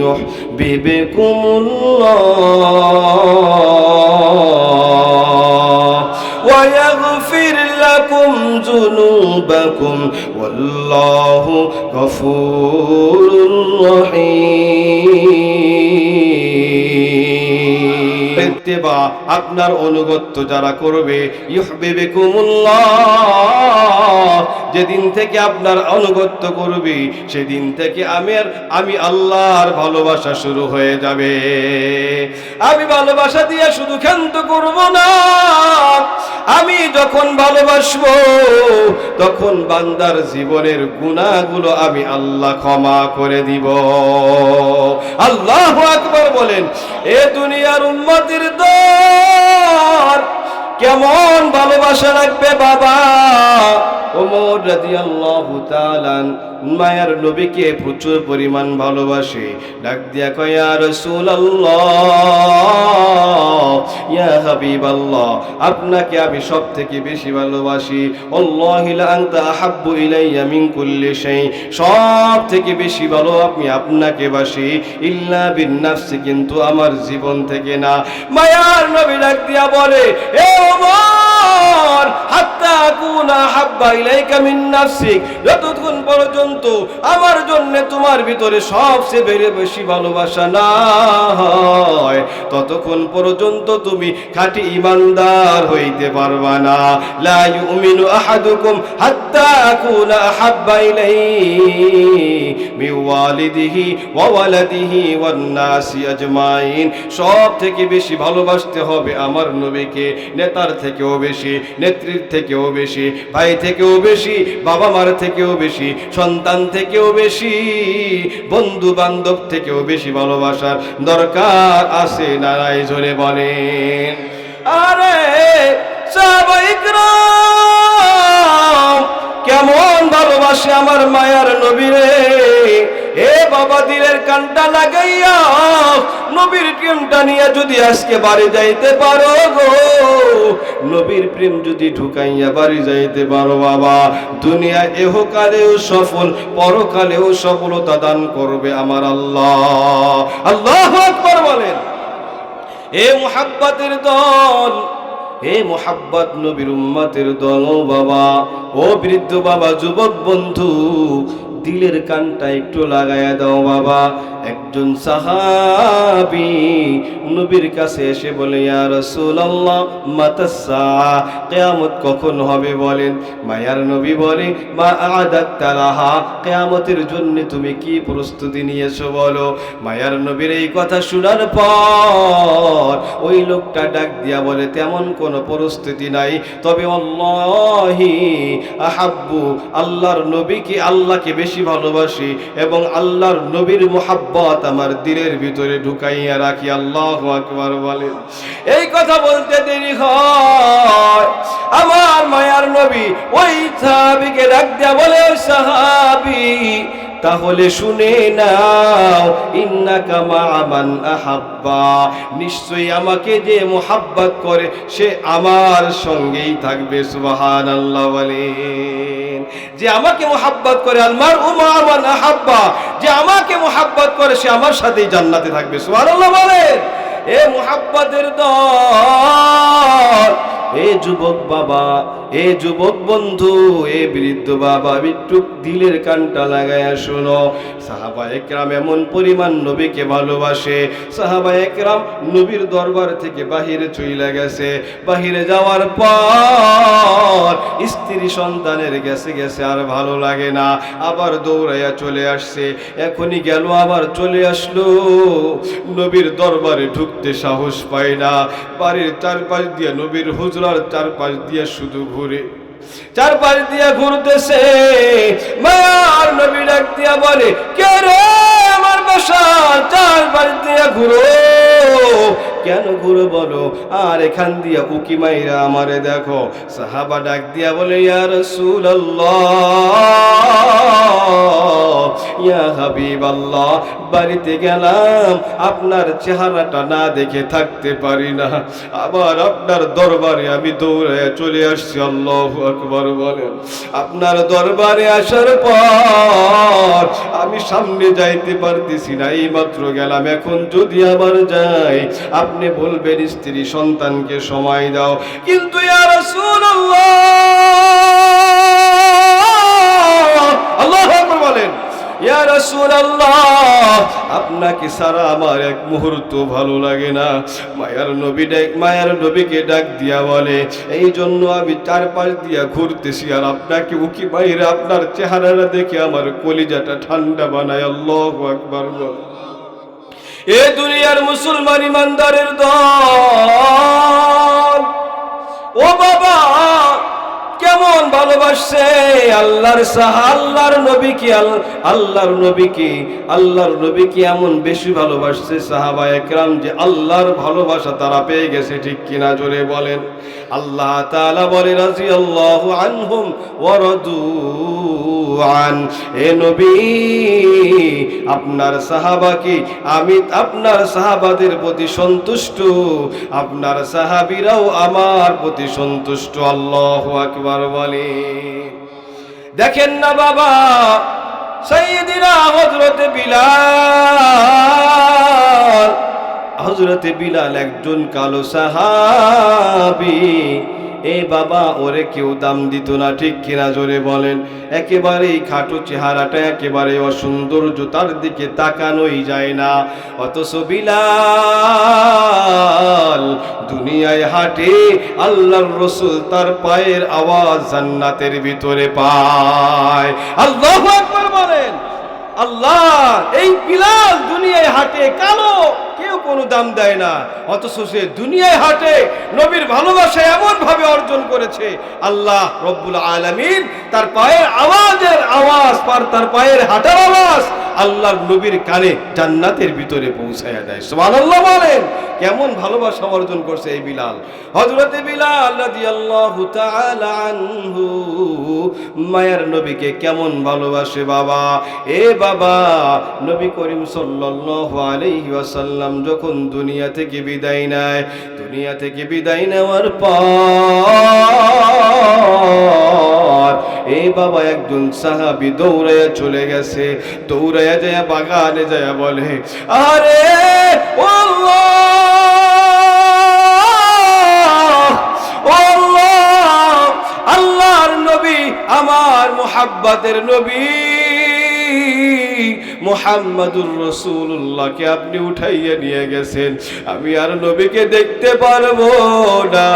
ইউহিব্বুকুমুল্লাহ ওয়া ইয়াগফির লাকুম যুনুবাকুম ওয়াল্লাহু গফুরুর রহিম। ইত্তেবা আপনার অনুগত্য যারা করবে, ইউহিব্বুকুমুল্লাহ, যেদিন থেকে আপনার অনুগত্য করবে সেদিন থেকে আমি আল্লাহর ভালোবাসা শুরু হয়ে যাবে। আমি ভালোবাসা দিয়ে শুধু ক্ষান্ত করব না, আমি যখন ভালোবাসবো তখন বান্দার জীবনের গুনাহগুলো আমি আল্লাহ ক্ষমা করে দিব। আল্লাহু আকবার বলেন। এ দুনিয়ার উম্মতের দল কেমন ভালোবাসা রাখবে বাবা। ওমর রাদিয়াল্লাহু তাআলা মায়ার নবীকে প্রচুর পরিমাণ ভালোবাসে, ডাক দিয়া কয়, ইয়া রাসূলুল্লাহ, ইয়া হাবিবাল্লাহ, আপনাকে আমি সবথেকে বেশি ভালোবাসি। আল্লাহি লা আনতা আহাব্বু ইলাইয়া মিন কুল্লি শাই, সব থেকে বেশি ভালো আমি আপনাকে বাসি, ইল্লা বিন নাফসি, কিন্তু আমার জীবন থেকে না। মায়ার নবী ডাক দিয়া বলে, এ ওমর, হাত্তা আকুনা হাব্বা ইলাইকা মিন নাফসিক, যতক্ষণ পর্যন্ত আমার জন্য তোমার ভিতরে সবচেয়ে বেশি ভালোবাসা না হয় ততক্ষণ পর্যন্ত তুমি খাঁটি ঈমানদার হইতে পারবা না। লা ইউমিনু আহাদুকুম হাত্তা আকুনা আহাব্বা ইলাইহি মিন ওয়ালিদিহি ওয়া ওয়ালাদিহি ওয়ান নাসি আজমাইন। সব থেকে বেশি ভালোবাসতে হবে আমার নবীকে, নেতার থেকেও বেশি, নেত্রীর থেকেও বেশি, ভাই থেকেও বেশি, বাবা মার থেকেও বেশি, সন্তান থেকেও বেশি, বন্ধু বান্ধব থেকেও বেশি ভালোবাসার দরকার আছে না নাই জোরে বলেন। আরে সাহাবায়ে কেরাম কেমন ভালোবাসে আমার মায়ার নবীরে। এ বাবা, দিলের কানটা লাগাইয়া নবীর প্রেমটা নিয়ে যদি আজকে বাড়ি যাইতে পারো গো, নবীর প্রেম যদি ঢুকাইয়া বাড়ি যাইতে পারো বাবা, দুনিয়া এহকালেও সফল, পরকালেও সফলতা দান করবে আমার আল্লাহ। আল্লাহু আকবার বলেন। এ মুহাব্বতের দল, হে মুহাব্বত নবীর উম্মতের দল, ও বাবা, ও বৃদ্ধ বাবা, যুবক বন্ধু, দিলের কানটা একটু লাগায়া দাও বাবা। একজন সাহাবী নবীর কাছে এসে বলে, ইয়া রাসূলুল্লাহ, মাতাস সাআ, কিয়ামত কখন হবে বলেন। মায়ার নবী বলে, মা আ'দাত্তা লাহা, কিয়ামতের জন্য তুমি কি প্রস্তুতি নিয়েছো বলো। মায়ার নবীর এই কথা শোনার পর ওই লোকটা ডাক দিয়া বলে, তেমন কোনো প্রস্তুতি নাই, তবে আল্লাহি আহাব্বু, আল্লাহর নবীকে, আল্লাহকে বেশি ভালোবাসি এবং আল্লাহর নবীর মুহাব্বত আমার দিলের ভিতরে ঢুকাইয়া রাখি। আল্লাহু আকবার বলেন। এই কথা বলতে দেরি হয়, আমার মায়ার নবী ওই সাহাবীকে ডাক দিয়া বলে, ওই সাহাবী, তাহলে শুনে নাও, ইন্নাকা মা'a মান আহাব্বা, নিশ্চয়ই আমাকে যে মুহাব্বত করে সে আমার সঙ্গেই থাকবে। সুবহানাল্লাহ বলেন। যে আমাকে মুহাব্বত করে, আল মারউ মা'a মান আহাব্বা, যে আমাকে মুহাব্বত করে সে আমার সাথেই জান্নাতে থাকবে। সুবহানাল্লাহ বলেন। এ মুহাব্বতের দল, এ যুবক বাবা, এ যুবক বন্ধু, এ বৃদ্ধ বাবা একটু দিলের কানটা লাগায়া শোনো। সাহাবায়ে কেরাম এমন পরিমাণ নবীকে ভালোবাসে, সাহাবায়ে কেরাম নবীর দরবার থেকে বাহিরে চলে গেছে। বাহিরে যাওয়ার পর স্ত্রী সন্তানের গেছে গেছে আর ভালো লাগে না, আবার দৌড়াইয়া চলে আসছে। এখনই গেল আবার চলে আসলো, নবীর দরবারে ঢুকতে সাহস পায় না। বাড়ির চারপাশ দিয়ে, নবীর হুজরার চারপাশ দিয়ে শুধু ঘুরে, চারপাশ দিয়ে ঘুরতেছে। মায়ার নবী ডাক দিয়া বলে, কে রে আমার বাসা চারপাশ দিয়ে ঘুরো, কেন ঘুরো বলো, আর এখান দিয়া উকি মাইরা আমারে দেখো। সাহাবা ডাক দিয়া বলে, ইয়া রাসূলুল্লাহ, ইয়া হাবিবাল্লাহ, বাড়িতে গেলাম আপনার চেহারাটা না দেখে থাকতে পারি না, আবার আপনার দরবারে আমি দৌড়ায় চলে আসছি। আল্লাহু আকবার বলেন। আপনার দরবারে আসার পর আমি সামনে যাইতে পারতেছি না, এই মাত্র গেলাম, এখন যদি আবার যাই আপনি বলবেন স্ত্রী সন্তানকে সময় দাও। কিন্তু ইয়া রাসূলুল্লাহ, আল্লাহু আকবার বলেন, ইয়া রাসূলুল্লাহ, আপনাকে সারা আমার এক মুহূর্ত ভালো লাগে না। মায়ার নবীকে ডাক দিয়া বলে, এই জন্য আমি চারপাশ দিয়া ঘুরতেছি, আর আপনাকে উকি বাইরে আপনার চেহারাটা দেখে আমার কলিজাটা ঠান্ডা বানায়। আল্লাহু আকবার বল। এ দুনিয়ার মুসলমান ইমানদারের দল, ও বাবা কেমন ভালোবাসছে আল্লাহর নবীকে, আল্লাহর নবীকে এমন বেশি ভালোবাসছে সাহাবায়ে কেরাম যে আল্লাহর ভালোবাসা তারা পেয়ে গেছে। ঠিক কিনা জোরে বলেন। আল্লাহ তাআলা বলে, রাদিয়াল্লাহু আনহুম ওয়া রাদু আন। এ নবী, আপনার সাহাবাকে, আমি আপনার সাহাবাদের প্রতি সন্তুষ্ট, আপনার সাহাবীরাও আমার প্রতি সন্তুষ্ট। আল্লাহু আকবার বলে। দেখেন না বাবা, সাইয়্যিদিনা হযরতে বিলাল একজন কালো সাহাবী। এ বাবা, ওরে কেউ দাম দিত না। ঠিক কিনা জোরে বলেন। একেবারেই খাটো চেহারাটা, একেবারে অসৌন্দর্য, তার দিকে তাকানোই যায় না। অথচ বিলাল দুনিয়ায় হাঁটে, আল্লাহর রাসূল তার পায়ের আওয়াজ জান্নাতের ভিতরে পায়। আল্লাহু আকবার বলেন। আল্লাহ, এই বিলাল দুনিয়ায় হাঁটে, কালো, কেউ কোনো দাম দেয় না, অথচ সে দুনিয়ায় হাঁটে, নবীর ভালোবাসা এমন ভাবে অর্জন করেছে, আল্লাহ রব্বুল আলামিন তার পায়ের আওয়াজ, তার পায়ের হাঁটার আওয়াজ আল্লাহর নবীর কানে জান্নাতের ভিতরে পৌঁছায়া দেয়। সুবহানাল্লাহ বলেন। কেমন ভালোবাসা অর্জন করছে এই বিলাল। হযরতে বিলাল রাদিয়াল্লাহু তাআলা আনহু মায়ের নবীকে কেমন ভালোবাসে বাবা। এ বাবা, নবী করিম সাল্লাল্লাহু আলাইহি ওয়াসাল্লাম যখন দুনিয়া থেকে বিদায় নেওয়ার পর এই বাবা একজন সাহাবী দৌড়াইয়া চলে গেছে। দৌড়াইয়া যায় বাগানে যায় বলে, আরে ও আল্লাহ, আল্লাহর নবী, আমার মুহাব্বতের নবী মুহাম্মাদুর রাসূলুল্লাহকে আপনি উঠাইয়া নিয়ে গেছেন, আমি আর নবীকে দেখতে পারবো না,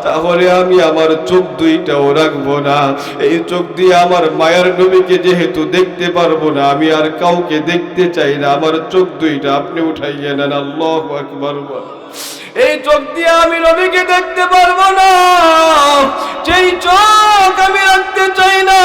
তাহলে আমি আমার চোখ দুইটাও রাখবো না। এই চোখ দিয়ে আমার মায়ের নবীকে যেহেতু দেখতে পারবো না, আমি আর কাউকে দেখতে চাই না, আমার চোখ দুইটা আপনি উঠাইয়া নেন। আল্লাহু আকবার। এই চোখ দিয়ে আমি নবীকে দেখতে পারবো না, যেই চোখ আমি রাখতে চাই না,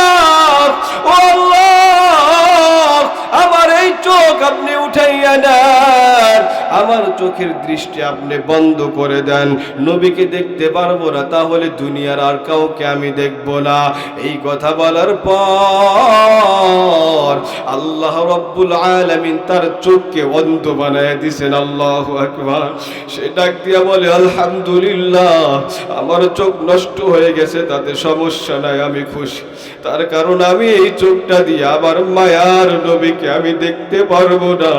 ও আল্লাহ, আমার এই চোখ আপনি উঠাইয়া দেন, আমার চোখের দৃষ্টি আপনি বন্ধ করে দেন, নবীকে দেখতে পারবো না, তাহলে দুনিয়ার আর কাউকে আমি দেখব না। এই কথা বলার পর আল্লাহ রব্বুল আলামিন তার চোখকে অন্ধ বানায় দিয়েছেন। আল্লাহু আকবার। সে ডাক দিয়া বলে, আলহামদুলিল্লাহ, আমার চোখ নষ্ট হয়ে গেছে, তাতে সমস্যা নাই, আমি খুশি, তার কারণ আমি এই চোখটা দিয়ে আমার মায়ার নবীকে আমি দেখতে পারবো না,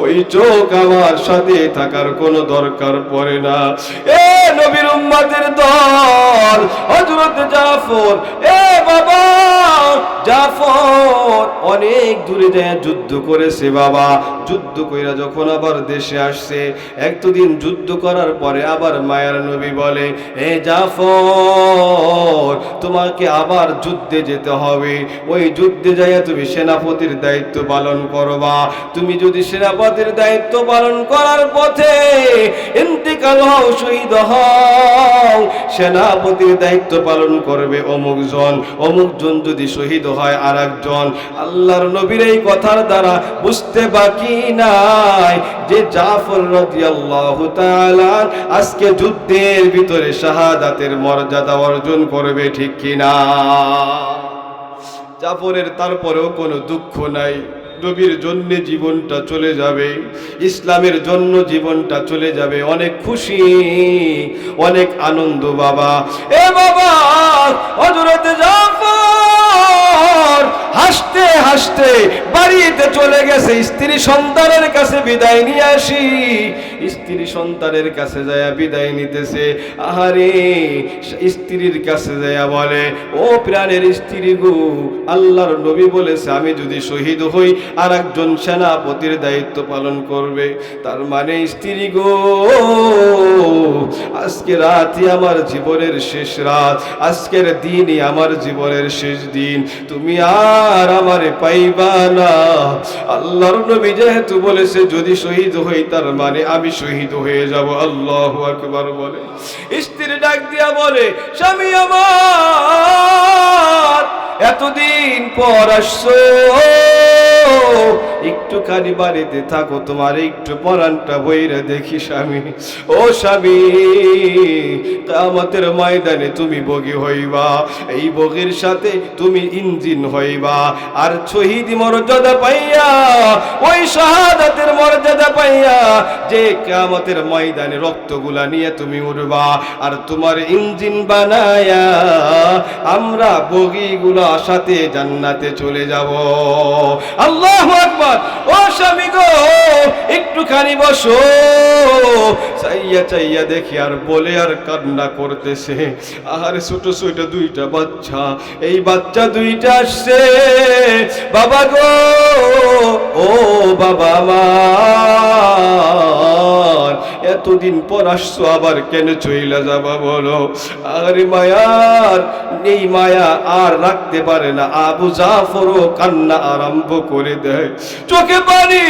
ওই চোখ আমার সাথে থাকার কোনো দরকার পড়ে না। এ নবীর উম্মতের দল, হযরত হযরত জাফর, এ বাবা জাফর অনেক দূরে যায় যুদ্ধ করেছে বাবা। যুদ্ধ কইরা যখন আবার দেশে আসছে, একদিন যুদ্ধ করার পরে আবার মায়ার নবী বলে, এ জাফর তোমাকে আবার যুদ্ধে যেতে হবে। ওই যুদ্ধে যাইয়া তুমি সেনাপতির দায়িত্ব পালন করবা। তুমি যদি সেনাপতির দায়িত্ব পালন করার পথে ইন্তিকাল হও, শহীদ হও, সেনাপতির দায়িত্ব পালন করবে অমুক জন যদি শহীদ হয় আর একজন। আল্লাহর নবীর এই কথার দ্বারা বুঝতে বাকি নাই যে জাফর রাদিয়াল্লাহু তাআলা আজকে যুদ্ধের ভিতরে শাহাদাতের মর্যাদা অর্জন করবে, ঠিক কিনা? জাফরের তারপরেও কোনো দুঃখ নাই, নবীর জন্য জীবনটা চলে যাবে, ইসলামের জন্য জীবনটা চলে যাবে, অনেক খুশি, অনেক আনন্দ বাবা। এ বাবা হযরত জাফর হাসতে হাসতে বাড়িতে চলে গেছে, স্ত্রী সন্তানের কাছে বিদায় নিয়ে আসি। স্ত্রী সন্তানের কাছে যায় বিদায় নিতেছে, আহারে স্ত্রীর কাছে যায় বলে, ও প্রাণের স্ত্রী গো, আল্লাহর নবী বলেছে আমি যদি শহীদ হই আর একজন সেনাপতির দায়িত্ব পালন করবে। তার মানে স্ত্রী গো, আজকে রাতই আমার জীবনের শেষ রাত, আজকের দিনই আমার জীবনের শেষ দিন, তুমি আর আমারে পাইবা না। আল্লাহর নবী যেহেতু বলেছে যদি শহীদ হই, তার মানে আমি শহীদ হয়ে যাব। আল্লাহু আকবার বলে। স্ত্রী ডাক দিয়া বলে, স্বামী আমার এতদিন পর আসছো, একটুখানি বাড়িতে থাকো, তোমার একটু পরানটা বইরা দেখি স্বামী। ও স্বামী, কিয়ামতের ময়দানে তুমি বগী হইবা, এই বগীর সাথে তুমি ইঞ্জিন হইবা, আর শহীদি মর্যাদা পাইয়া, ওই শাহাদাতের মর্যাদা পাইয়া যে কিয়ামতের ময়দানে রক্তগুলা নিয়ে তুমি উঠবা, আর তোমার ইঞ্জিন বানায়া আমরা বগীগুলা সাথে জান্নাতে চলে যাব। আল্লাহু আকবার। ও স্বামী গো, একটুখানি বসো। চাইয়া চাইয়া দেখি আর বলে আর কান্না করতেছে, আহারে ছোট ছোট দুইটা বাচ্চা, এই বাচ্চা দুইটা আসছে, বাবা গো, ও বাবা আমার, এতদিন পর আসছো, আবার কেন চইলা যাবা বলো? আরে মায়ার এই মায়া আর রাখতে পারে না, আবু জাফরও কান্না আরম্ভ করে দেয়, চোখে পানি।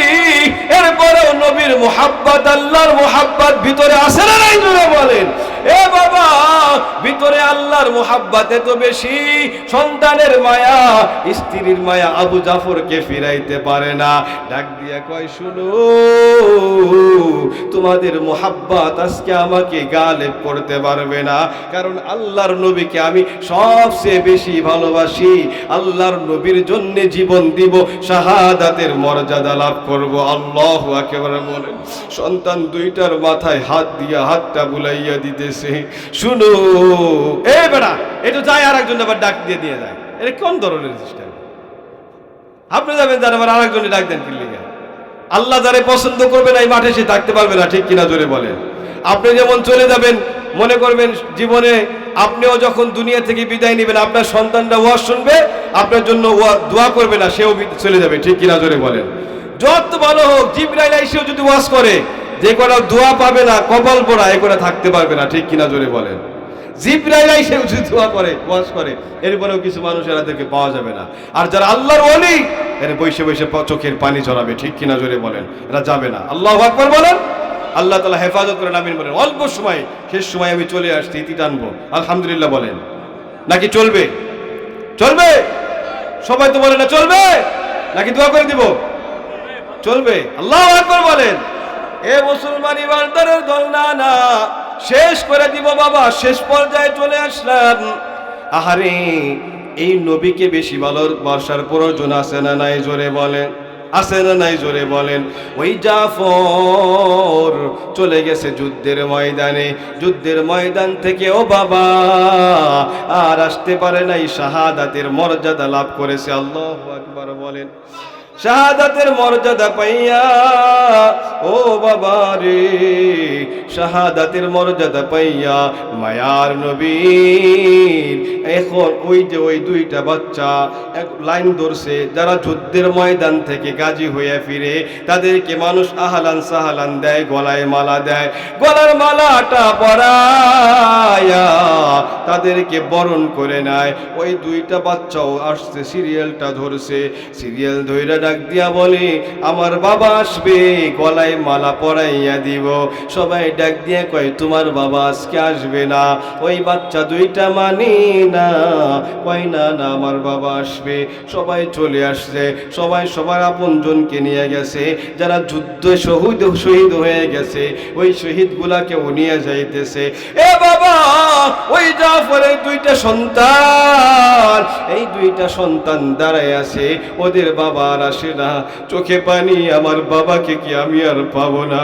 এরপরেও নবীর মুহাব্বত, আল্লাহর মুহাব্বত ভিতরে আছে না নাই জোরে বলেন। এ বাবা, ভিতরে আল্লাহর মুহাব্বত এত বেশি, সন্তানের মায়া, স্ত্রীর মায়া আবু জাফরকে ফিরাইতে পারে না। ডাক দিয়া কয়, শুনো, তোমাদের মুহাব্বত আজকে আমাকে গালেব করতে পারবে না, কারণ আল্লাহর নবীকে আমি সবচেয়ে বেশি ভালোবাসি, আল্লাহর নবীর জন্য জীবন দিব, শাহাদাতের মর্যাদা লাভ করব। আল্লাহু আকবার বলেন। সন্তান দুইটার মাথায় হাত দিয়া হাতটা বুলাইয়া দিতেছে, শুনো এ বেটা, এটা যায় আর একজন আবার ডাক দিয়ে দিয়ে যায়, এটা কোন ধরনের সিস্টেম? আপনি যাবেন যার আবার আরেকজনে ডাক দেন কি লিগা? আল্লাহ যারে পছন্দ করবে না এই মাঠে সে থাকতে পারবে না, ঠিক কিনা জোরে বলেন। আপনি যেমন চলে যাবেন, মনে করবেন জীবনে আপনিও যখন দুনিয়া থেকে বিদায় নেবেন, আপনার সন্তানরা ওয়াজ শুনবে, আপনার জন্য দোয়া করবে না, সেও চলে যাবে, ঠিক কিনা জোরে বলেন। যত ভালো হোক, জিবরাইল এসেও যদি ওয়াজ করে, যে কোনো দোয়া পাবে না, কপাল পোড়া, এ করে থাকতে পারবে না, ঠিক কিনা জোরে বলেন। জিবরাইল এসেও যদি দোয়া করে, ওয়াজ করে, এরপরেও কিছু মানুষ এরাদেরকে পাওয়া যাবে না। আর যারা আল্লাহর ওলি, এরা বসে বসে চোখের পানি ঝরাবে, ঠিক কিনা জোরে বলেন, এরা যাবে না। আল্লাহু আকবার বলেন। আল্লাহ তাআলা হেফাজত করেন, আমিন বলেন। অল্প সময়, শেষ সময় আমি চলে আসছি, ইতি টানবো, আলহামদুলিল্লাহ বলেন। নাকি চলবে? চলবে? সবাই তো বলে না চলবে, নাকি দোয়া করে দিব? চলবে। আল্লাহু আকবার বলেন। এ মুসলমান ইমানদারের দল, না না, শেষ করে দিব বাবা, শেষ পর্যায়ে চলে আসলাম। আহারে, এই নবীকে বেশি ভালোবাসার প্রয়োজন আছে না নাই জোরে বলেন? আছে না নাই জোরে বলেন? ওই জাফর চলে গেছে যুদ্ধের ময়দানে, যুদ্ধের ময়দান থেকে ও বাবা আর আসতে পারে নাই, শাহাদাতের মর্যাদা লাভ করেছে। আল্লাহু আকবার বলেন। শাহাদাতের মর্যাদা পাইয়া, ও বাবা রে, শাহাদাতের মর্যাদা পাইয়া মায়ার নবীর এখন ওই যে ওই দুইটা বাচ্চা এক লাইন ধরছে, যারা যুদ্ধের ময়দান থেকে গাজী হয়ে ফিরে তাদেরকে মানুষ আহলান সাহালান দেয়, গলায় মালা দেয়, গলার মালাটা পরায়া তাদেরকে বরণ করে নেয়। ওই দুইটা বাচ্চাও আসছে, সিরিয়ালটা ধরছে, সিরিয়াল ধইরা ডাক দিয়া বলে আমার বাবা আসবে, গলায় মালা পরাইয়া দিব। সবাই ডাক দিয়ে কয় তোমার বাবা আজকে আসবে না। ওই বাচ্চা দুইটা মানে না, কয় না না আমার বাবা আসবে। সবাই চলে আসছে, সবাই সবার আপনজনকে নিয়ে গেছে, যারা যুদ্ধে শহীদ হয়ে গেছে ওই শহীদ গুলাকেও নিয়ে যাইতেছে। এ বাবা, ওই জাফরের দুইটা সন্তান, এই দুইটা সন্তান দাঁড়ায় আছে, ওদের বাবা আর আসে না। চোখে পানি, আমার বাবাকে কি আমি আর পাবো না?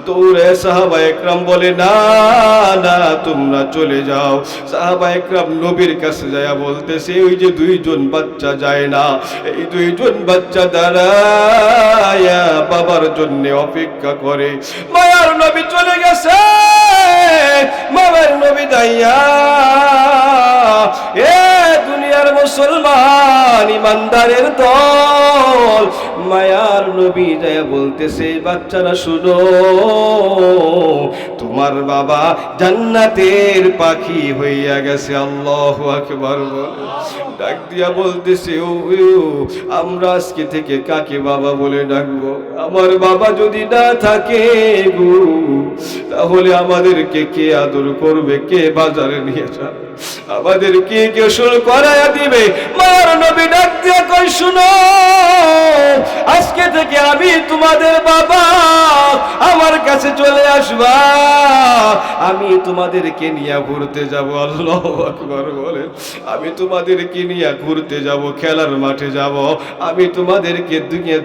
দৌড়ে সাহাবা একরাম বলে না না তোমরা চলে যাও। সাহাবা একরাম নবীর কাছে যায় বলতেছে ওই যে দুইজন বাচ্চা যায় না, এই দুইজন বাচ্চা দাঁড়ায়া বাবার জন্য অপেক্ষা করে। মায়ার নবী চলে গেছে, মায়ের নবী দাইয়া এ দুনিয়ার মুসলমান ইমানদারের দল, মায়ার নবী যায় বলতেছে বাচ্চারা শুনো, তোমার বাবা জান্নাতের পাখি হইয়া গেছে। আল্লাহু আকবার। ডাক দিয়া বলতেছে ও আমরা আজকে থেকে কাকে বাবা বলে ডাকবো? আমার বাবা যদি না থাকে গো, তাহলে আমাদেরকে কে আদর করবে, কে বাজারে নিয়ে যাবে, আমাদের কে গোসল করায়া দিবে? মার নবী ডাক দিয়া কই শুনো, আজকে থেকে আমি তোমাদের বাবা, আমার কাছে চলে আসবা, আমি তোমাদেরকে নিয়ে ঘুরতে যাব। আল্লাহু আকবার বলেন। আমি তোমাদেরকে নিয়ে ঘুরতে যাব, খেলার মাঠে যাব, আমি তোমাদেরকে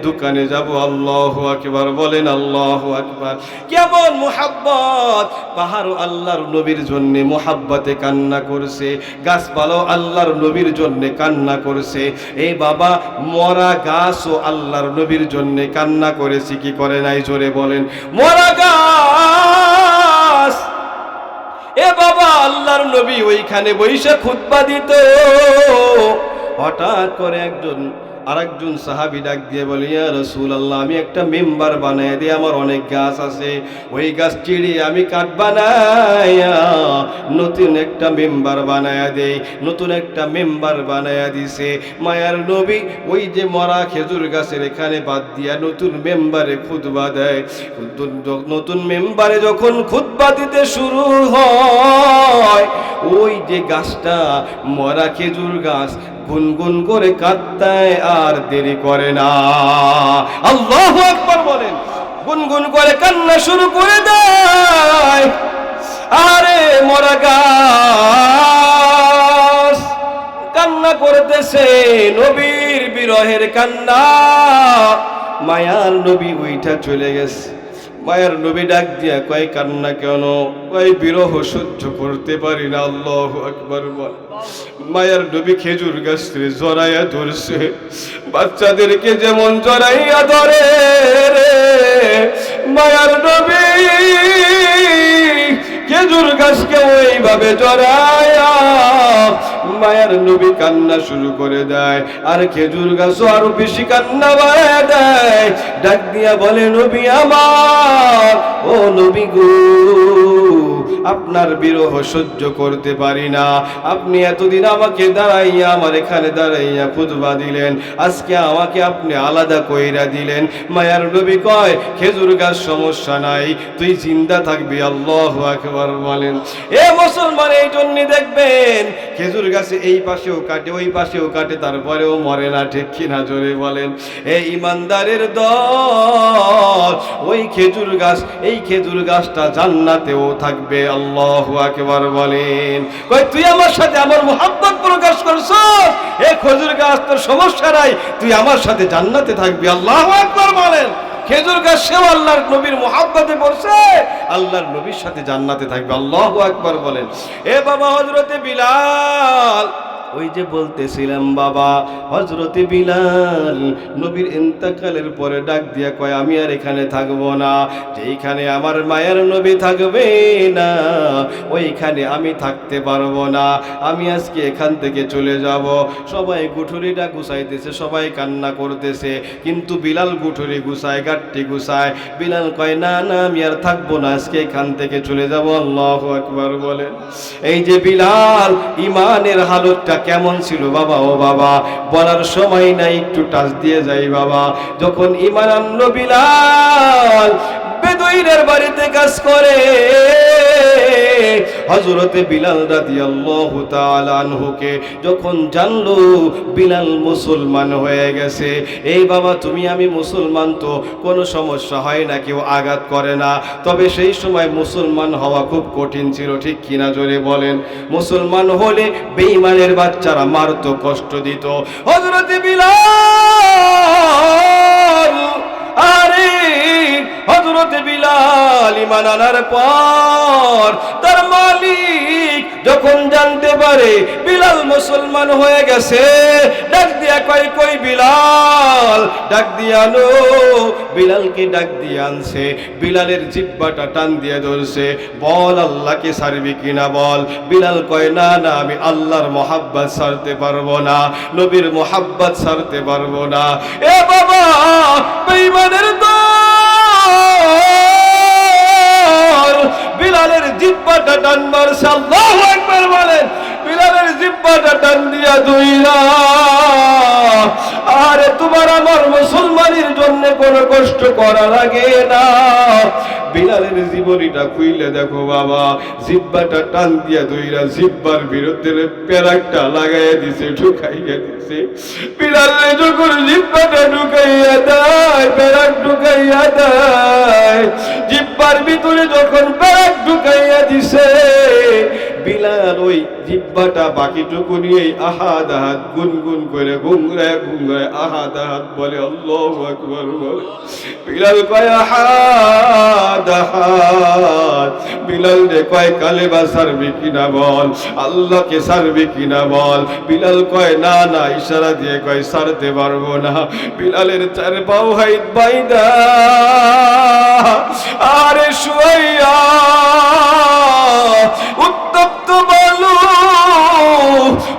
দোকানে যাব। আল্লাহু আকবার বলেন। আল্লাহু আকবার। কেমন মুহাব্বত! পাহাড় আল্লাহর নবীর জন্য মুহাব্বতে কান্না করছে, গাছপালাও আল্লাহর নবীর জন্য কান্না করছে। এই বাবা মরা গাছও আল্লাহর নবীর জন্য কান্না করেছে, কি করে নাই? জোরে বলেন। মরা গাছ, এ বাবা আল্লাহর নবী ওইখানে বৈশা খুতবা দিত। হঠাৎ করে আরেকজন সাহাবী ডাক দিয়ে বলে ইয়া রাসূলুল্লাহ, আমি একটা মেম্বার বানায় দিই, আমার অনেক গাছ আছে, ওই গাছ চিড়ে আমি কাঠ বানায়া নতুন একটা মেম্বার বানায়া দেই। নতুন একটা মেম্বার বানায়া দিছে মায়ার নবী। ওই যে মরা খেজুর গাছের এখানে বাদ দিয়া নতুন মেম্বারে খুতবা দেয়। নতুন মেম্বারে যখন খুতবা দিতে শুরু হয়, ওই যে গাছটা মরা খেজুর গাছ গুনগুন করে কাঁদতায় আর দেরি করে না। আল্লাহু আকবার বলেন। গুনগুন করে কান্না শুরু করে দেয়। আরে মরা গাছ কান্না করতেছে, নবীর বিরহের কান্না। মায়ার নবী ওইটা চলে গেছে। মায়ের নবী ডাক দিয়া কয় কান্না কেন? কয় বিরহ সহ্য করতে পারি না। আল্লাহু আকবার বল। মায়ের নবী খেজুর গাছকে জড়াইয়া ধরছে, বাচ্চাদেরকে যেমন জড়াইয়া ধরে রে মায়ের নবী খেজুর গাছকে ওইভাবে জড়াইয়া মায়ের নবী কান্না শুরু করে দেয়। আর খেজুর গাছও আরো বেশি কান্না বাড়ায় দেয়। ডাক দিয়া বলে নবী আমার, ও নবী গো, আপনার বিরহ সহ্য করতে পারি না। আপনি এতদিন আমাকে দাঁড়াইয়া, আমার এখানে দাঁড়াইয়া খুতবা দিলেন, আজকে আমাকে আপনি আলাদা কইরা দিলেন। মায়ার নবী কয় খেজুর গাছ সমস্যা নাই, তুই জিন্দা থাকবি। আল্লাহু আকবার বলেন। এ মুসলমান, এই জন্য দেখবেন খেজুর গাছে এই পাশেও কাটে, ওই পাশেও কাটে, তারপরেও মরে না। ঠিক কিনা? জোরে বলেন। এই ইমানদারের দল, ওই খেজুর গাছ, এই খেজুর গাছটা জান্নাতেও থাকবে। আল্লাহু আকবার বলেন। কই তুই আমার সাথে আমার মুহাব্বত প্রকাশ করছস, এই খেজুর গাছ তোর সমস্যা নাই, তুই আমার সাথে জান্নাতে থাকবি। আল্লাহু আকবার বলেন। খেজুর গাছ সেও আল্লাহর নবীর মুহাব্বতে পড়ছে, আল্লাহর নবীর সাথে জান্নাতে থাকবে। আল্লাহু আকবার বলেন। এ বাবা হযরতে বিলাল ওই যে বলতেছিলাম বাবা, হযরতে বিলাল নবীর ইন্তেকালের পরে ডাক দিয়া কয় আমি আর এখানে থাকবো না, যেইখানে আমার মায়ের নবী থাকবে না ওইখানে আমি থাকতে পারবো না, আমি আজকে এখান থেকে চলে যাব। সবাই গুঠুরিটা গুছাইতেছে, সবাই কান্না করতেছে, কিন্তু বিলাল গুঠুরি গুছায়, গাট্টি গুছায়। বিলাল কয় না না আমি আর থাকবো না, আজকে এখান থেকে চলে যাব। আল্লাহু আকবার বলেন। এই যে বিলাল ইমানের হালতটা কেমন ছিল বাবা, ও বাবা বলার সময় নাই, একটু টাচ দিয়ে যাই বাবা। যখন ঈমান আনলো বিলাল বেদুইনের বাড়িতে কাজ করে, হযরতে বিলাল রাদিয়াল্লাহু তাআলা আনহুকে যখন জানলো বিলাল মুসলমান হয়ে গেছে, এই বাবা তুমি আমি মুসলমান তো কোনো সমস্যা হয় না, কেউ আঘাত করে না। তবে সেই সময় মুসলমান হওয়া খুব কঠিন ছিল, ঠিক কিনা জোরে বলেন? মুসলমান হলে বেঈমানের বাচ্চারা মারতো, কষ্ট দিত। হযরতে বিলাল, আরে হযরতে বিলাল ঈমান আনার পর তার মালিক যখন জানতে পারে বিলাল মুসলমান হয়ে গেছে, ডাক দিয়া কয় কই বিলাল, ডাক দিয়া আনো। বিলালকে ডাক দিয়ে আনছে, বিলালের জিহ্বাটা টান দিয়ে ধরছে, বল আল্লাহকে ছাড়বি কিনা বল। বিলাল কয় না না আমি আল্লাহর মোহাব্বত ছাড়তে পারবো না, নবীর মোহাব্বত ছাড়তে পারবো না। এ বাবা বেঈমানের দল বিলালের জিহ্বাটা টান মারছে, আল্লাহু আকবার বলেন। বিলালের জিহ্বাটা টান দিয়া দুইরা, আরে তোমার আমার মুসলমানের জন্য কোনো কষ্ট করা লাগে না। বিলালের জীবনীটা খুইলে দেখো বাবা, জিহ্বাটা টান দিয়া দুইরা জিহ্বার বিরুদ্ধে পেরাকটা লাগাইয়া দিছে, ঢুকাইয়া দিছে। বিলালে যখন জিহ্বাটা ঢুকাইয়া দেয়, পেরাক ঢুকাইয়া দেয়, জিহ্বার ভিতরে যখন পেরাক ঢুকাইয়া দিছে, বিলাল ওই জিহ্বাটা বাকিটুকু নিয়ে আহাদ আহাদ গুনগুন করে ঘুংরায় ঘুংরায় আহাদ আহাদ বলে, আল্লাহু আকবার বলে। বিলাল কয় আহাদ আহাদ, বিলাল রে কয় কালেমা ছাড়বি কিনা বল, আল্লাহকে ছাড়বি কিনা বল। বিলাল কয় না না, ইশারা দিয়ে কয় ছাড়তে পারবো না। বিলালের চার পাও হাইত বাইদা আরে শুয়াইয়া উত্তপ্ত বালু,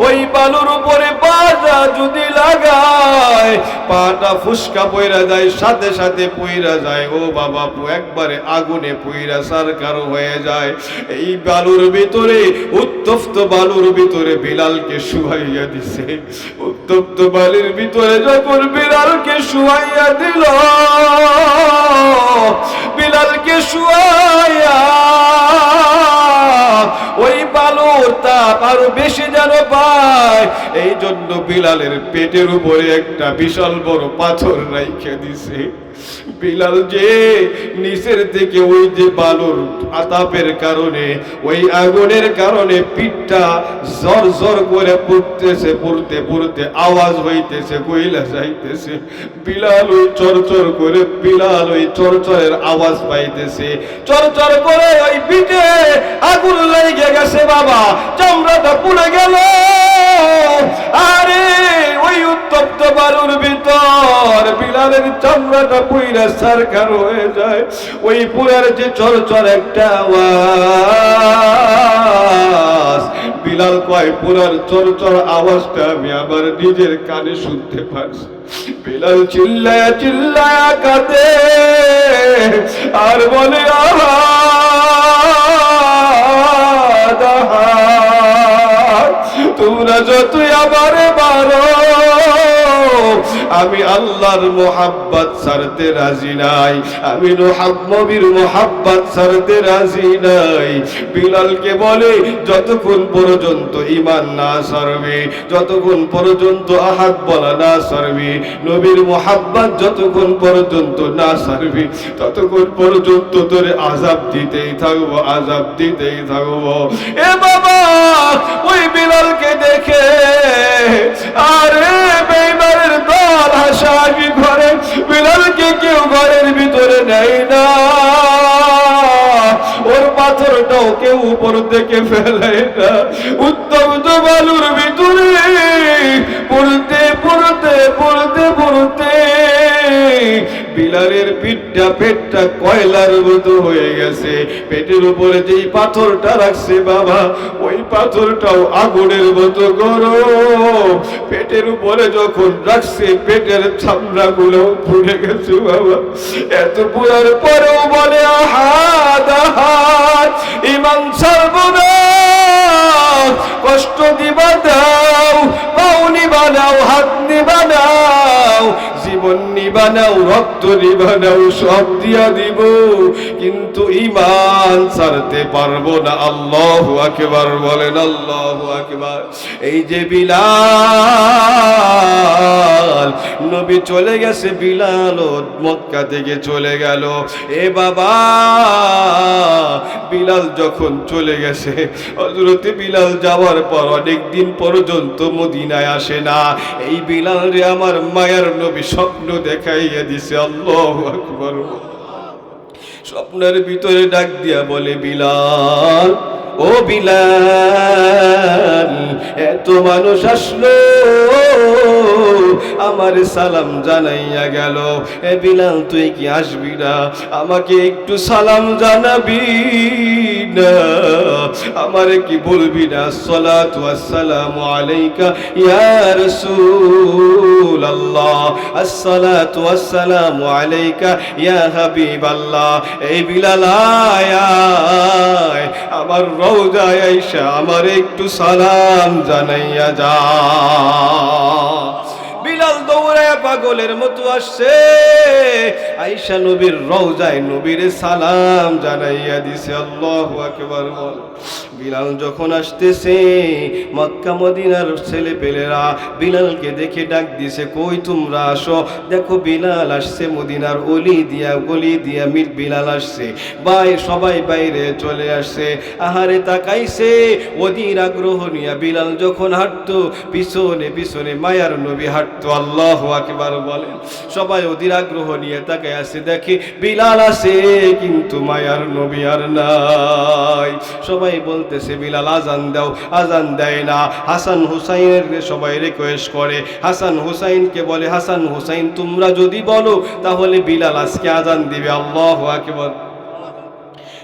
ওই বালুর উপরে পাটা যদি লাগায় পাটা ফুসকা পইরা যায়, সাথে সাথে পইরা যায়। ও বাবা একবারে আগুনে পইরা সারকার হয়ে যায়। এই বালুর ভিতরে, উত্তপ্ত বালুর ভিতরে বিলালকে শুয়াইয়া দিছে। উত্তপ্ত বালির ভিতরে যখন বিলালকে শুয়াইয়া দিল, বিলালকে শুয়াইয়া ওই বালুর তাপ আরো বেশি যেন পায়, এই জন্য বিলালের পেটের উপরে একটা বিশাল বড় পাথর রাইখা দিছে। বিলাল যে নিচের থেকে ওই যে বালুর আতাপের কারণে, ওই আগুনের কারণে পিঠটা জর জর করে পড়তেছে, পড়তে পড়তে আওয়াজ হইতেছে, কইলা যাইতেছে। বিলাল ওই চরচর করে, বিলাল ওই চরচরের আওয়াজ পাইতেছে, চরচর করে ওই পিঠে আগুন লেগে গেছে বাবা, চামড়াটা পুড়ে গেল। আরে ওই উত্তপ্ত বালুর ভিতর বিলালের চামড়াটা পুইরা সারকার হয়ে যায়। ওই পুরার যে চরচর একটা আওয়াজ, বিলাল কয় পুরার চরচর আওয়াজটা আমি আমার নিজের কানে শুনতে পারছি। বিলাল চিল্লায়া চিল্লায়া কাঁদে আর বলে আহাদ আহাদ, তোমরা যতই আমারে মারো আমি আল্লাহর মোহাব্বত ছাড়তে রাজি নাই, আমি নবীর মোহাব্বত ছাড়তে রাজি নাই। বিলালকে বলে যতক্ষণ পর্যন্ত ঈমান না ছাড়বে, যতক্ষণ পর্যন্ত আহাদ বলা না ছাড়বে, নবীর মোহাব্বত যতক্ষণ পর্যন্ত না ছাড়বে, ততক্ষণ পর্যন্ত তোরে আযাব দিতেই থাকবো, আযাব দিতেই থাকবো। এ বাবা ওই বিলালকে দেখে আরে বেঈমানের দল হাসাবি ঘরে, বিলালকে কেউ ঘরের ভিতরে নেয় না, ওর পাথরটাও কেউ উপর থেকে ফেলে না। উত্তপ্ত বালুর ভিতরে পেটটা কয়লার মতো হয়ে গেছে। পেটের উপরে যেই পাথরটা রাখছে বাবা, ওই পাথরটাও আগুনের মতো গরম। পেটের উপরে যখন রাখছে পেটের চামড়াগুলো পুড়ে গেছে বাবা। এত পুরার পরেও বলে আহাদ আহাদ, ইমান ছাড়বো না, কষ্ট দিবা দাও, পাও নিবা নাও, হাত নিবা নাও, জীবন নিবা নাও, রক্ত নিবা নাও, সব দিয়া দিব, কিন্তু ঈমান ছাড়তে পারবো না। আল্লাহু আকবার বলেন, আল্লাহু আকবার। এই যে বিলাল, নবী চলে গেছে, বিলালও মক্কা থেকে চলে গেল। এ বাবা, বিলাল যখন চলে গেছে, হযরত বিলাল যাওয়ার পর অনেক দিন পর্যন্ত মদিনায় আসে না। এই বিলাল রে আমার মায়ার নবী স্বপ্ন দেখাইয়া দিছে। আল্লাহু আকবার। স্বপ্নের ভিতরে ডাক দিয়া বলে, বিলাল, ও বিলাল, এত মানুষ আসলো, আমার সালাম জানাইয়া গেল। এ বিলাল, তুই কি আসবি না? আমাকে একটু সালাম জানাবি না? আমারে কি বলবি না? আসসালাতু ওয়াসসালামু আলাইকা ইয়া রাসূলুল্লাহ, আসসালাতু ওয়াসসালামু আলাইকা ইয়া হাবিবাল্লাহ। এই বিলাল, আয় আয়, আমার রওজায় আইসা আমার একটু সালাম জানাইয়া যা। বিলাল দৌড়ায় পাগলের মতো আসছে, আয়েশা নবীর রওজায় নবীর সালাম জানাইয়া দিছে। আল্লাহু আকবার বল। বিলাল যখন আসতেছে, মক্কা মদিনার ছেলে পেলেরা বিলালকে দেখে ডাক দিছে, কই তোমরা আসো, দেখো বিলাল আসছে, মদিনার অলি দিয়া গলি দিয়া বিলাল আসছে। ভাই সবাই বাইরে চলে আসছে, আহারে তাকাইছে, অধীর আগ্রহ নিয়া বিলাল যখন হাঁটতো, পিছনে পিছনে মায়ার নবী হাঁটতো। আল্লাহু আকবার বলেন। সবাই অধীর আগ্রহ নিয়ে তাকায় আছে, দেখে বিলাল আছে, কিন্তু মায়ার নবী আর নাই। সবাই বলতেছে, বিলাল আজান দাও, আজান দেয় না। হাসান হুসাইনের সবাই রিকোয়েস্ট করে, হাসান হুসাইনকে বলে, হাসান হুসাইন তোমরা যদি বলো তাহলে বিলাল আজকে আজান দিবে। আল্লাহু আকবার।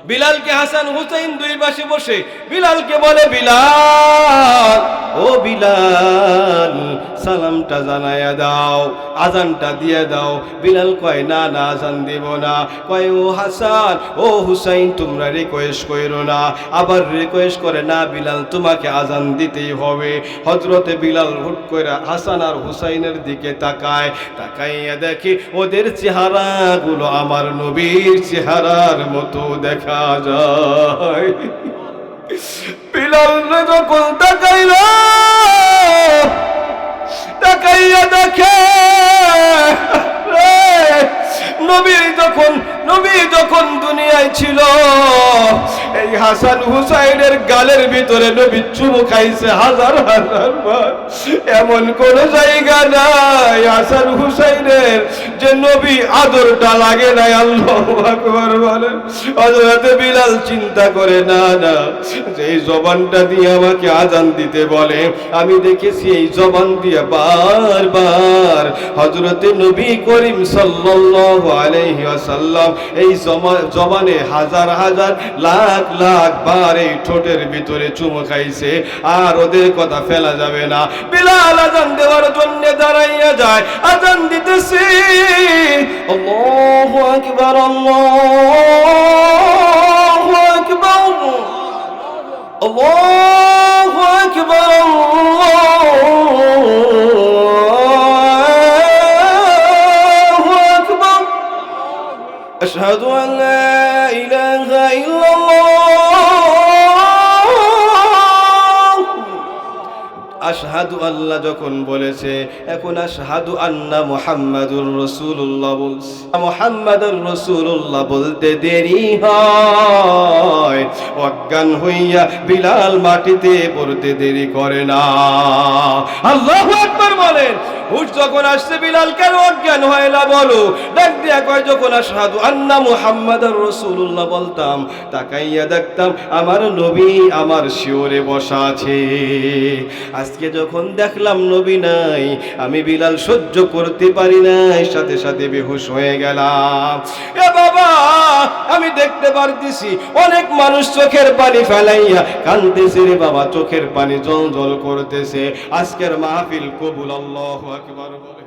বিলালকে হাসান হুসাইন দুই পাশে বসে বিলালকে বলে, বিলাল, ও বিলাল, সালামটা জানায়া দাও, আজানটা দিয়ে দাও। বিলাল কয়, না না, আজান দিব না। কয়, ও হাসান, ও হুসাইন, তোমরা রিকোয়েস্ট করো না। আবার রিকোয়েস্ট করে, না বিলাল, তোমাকে আজান দিতেই হবে। হযরতে বিলাল হুট করে হাসান আর হুসাইনের দিকে তাকায়, তাকাইয়া দেখে ওদের চেহারাগুলো আমার নবীর চেহারার মতো দেখা যায়। বিলাল যখন তাকাইয়া দেখে, নবী যখন দুনিয়ায় ছিল, এই হাসান হুসাইনের গালের ভিতরে নবী চুমু খাইছে হাজার হাজার বার। এমন কোন জায়গা নাই হাসান হুসাইনের যে নবী আদরটা লাগে নাই। আল্লাহু আকবার বলেন। হযরত বিলাল চিন্তা করে, না না, যেই জবানটা দিয়ে আমাকে আজান দিতে বলে, আমি দেখেছি এই জবান দিয়ে বারবার হযরতে নবী করিম সাল্লাল্লাহু আলাইহি ওয়াসাল্লাম এই জবানে হাজার হাজার লাখ লাখ বার এই ঠোঁটের ভিতরে চুমু খাইছে। আর ওদের কথা ফেলা যাবে না। বিলাল আজান দেওয়ার জন্য দাঁড়াইয়া যায়, আজান দিতেছে। আল্লাহু আকবার, আল্লাহু আকবার, আল্লাহু আকবার, আল্লাহু আকবার। আশহাদু আন লা ইলাহা ইল্লাল্লাহ। আশহাদু আল্লাহ যখন বলেছে, এখন আশহাদু আন্না মুহাম্মাদুর রাসূলুল্লাহ বলছে। মুহাম্মাদুর রাসূলুল্লাহ বলতে দেরি হয়, অজ্ঞান হইয়া বিলাল মাটিতে পড়তে দেরি করে না। আল্লাহু আকবার বলেন। হুশ যখন আসছে বিলাল কেন অজ্ঞান হয় না বলো? ডাক দিয়া কয় যখন আশহাদু আন্না মুহাম্মাদুর রাসূলুল্লাহ বলতাম, তাকাইয়া দেখতাম আমার নবী আমার শিওরে বসা আছে। আজকে যখন দেখলাম নবী নাই, আমি বিলাল সহ্য করতে পারি নাই, সাথে সাথে বেহুশ হয়ে গেলাম। এ বাবা, আমি দেখতে পারতেছি অনেক মানুষ চোখের পানি ফেলাইয়া কাঁদতেছে রে বাবা, চোখের পানি জল জল করতেছে। আজকের মাহফিল কবুল। আল্লাহু আকবার বলে।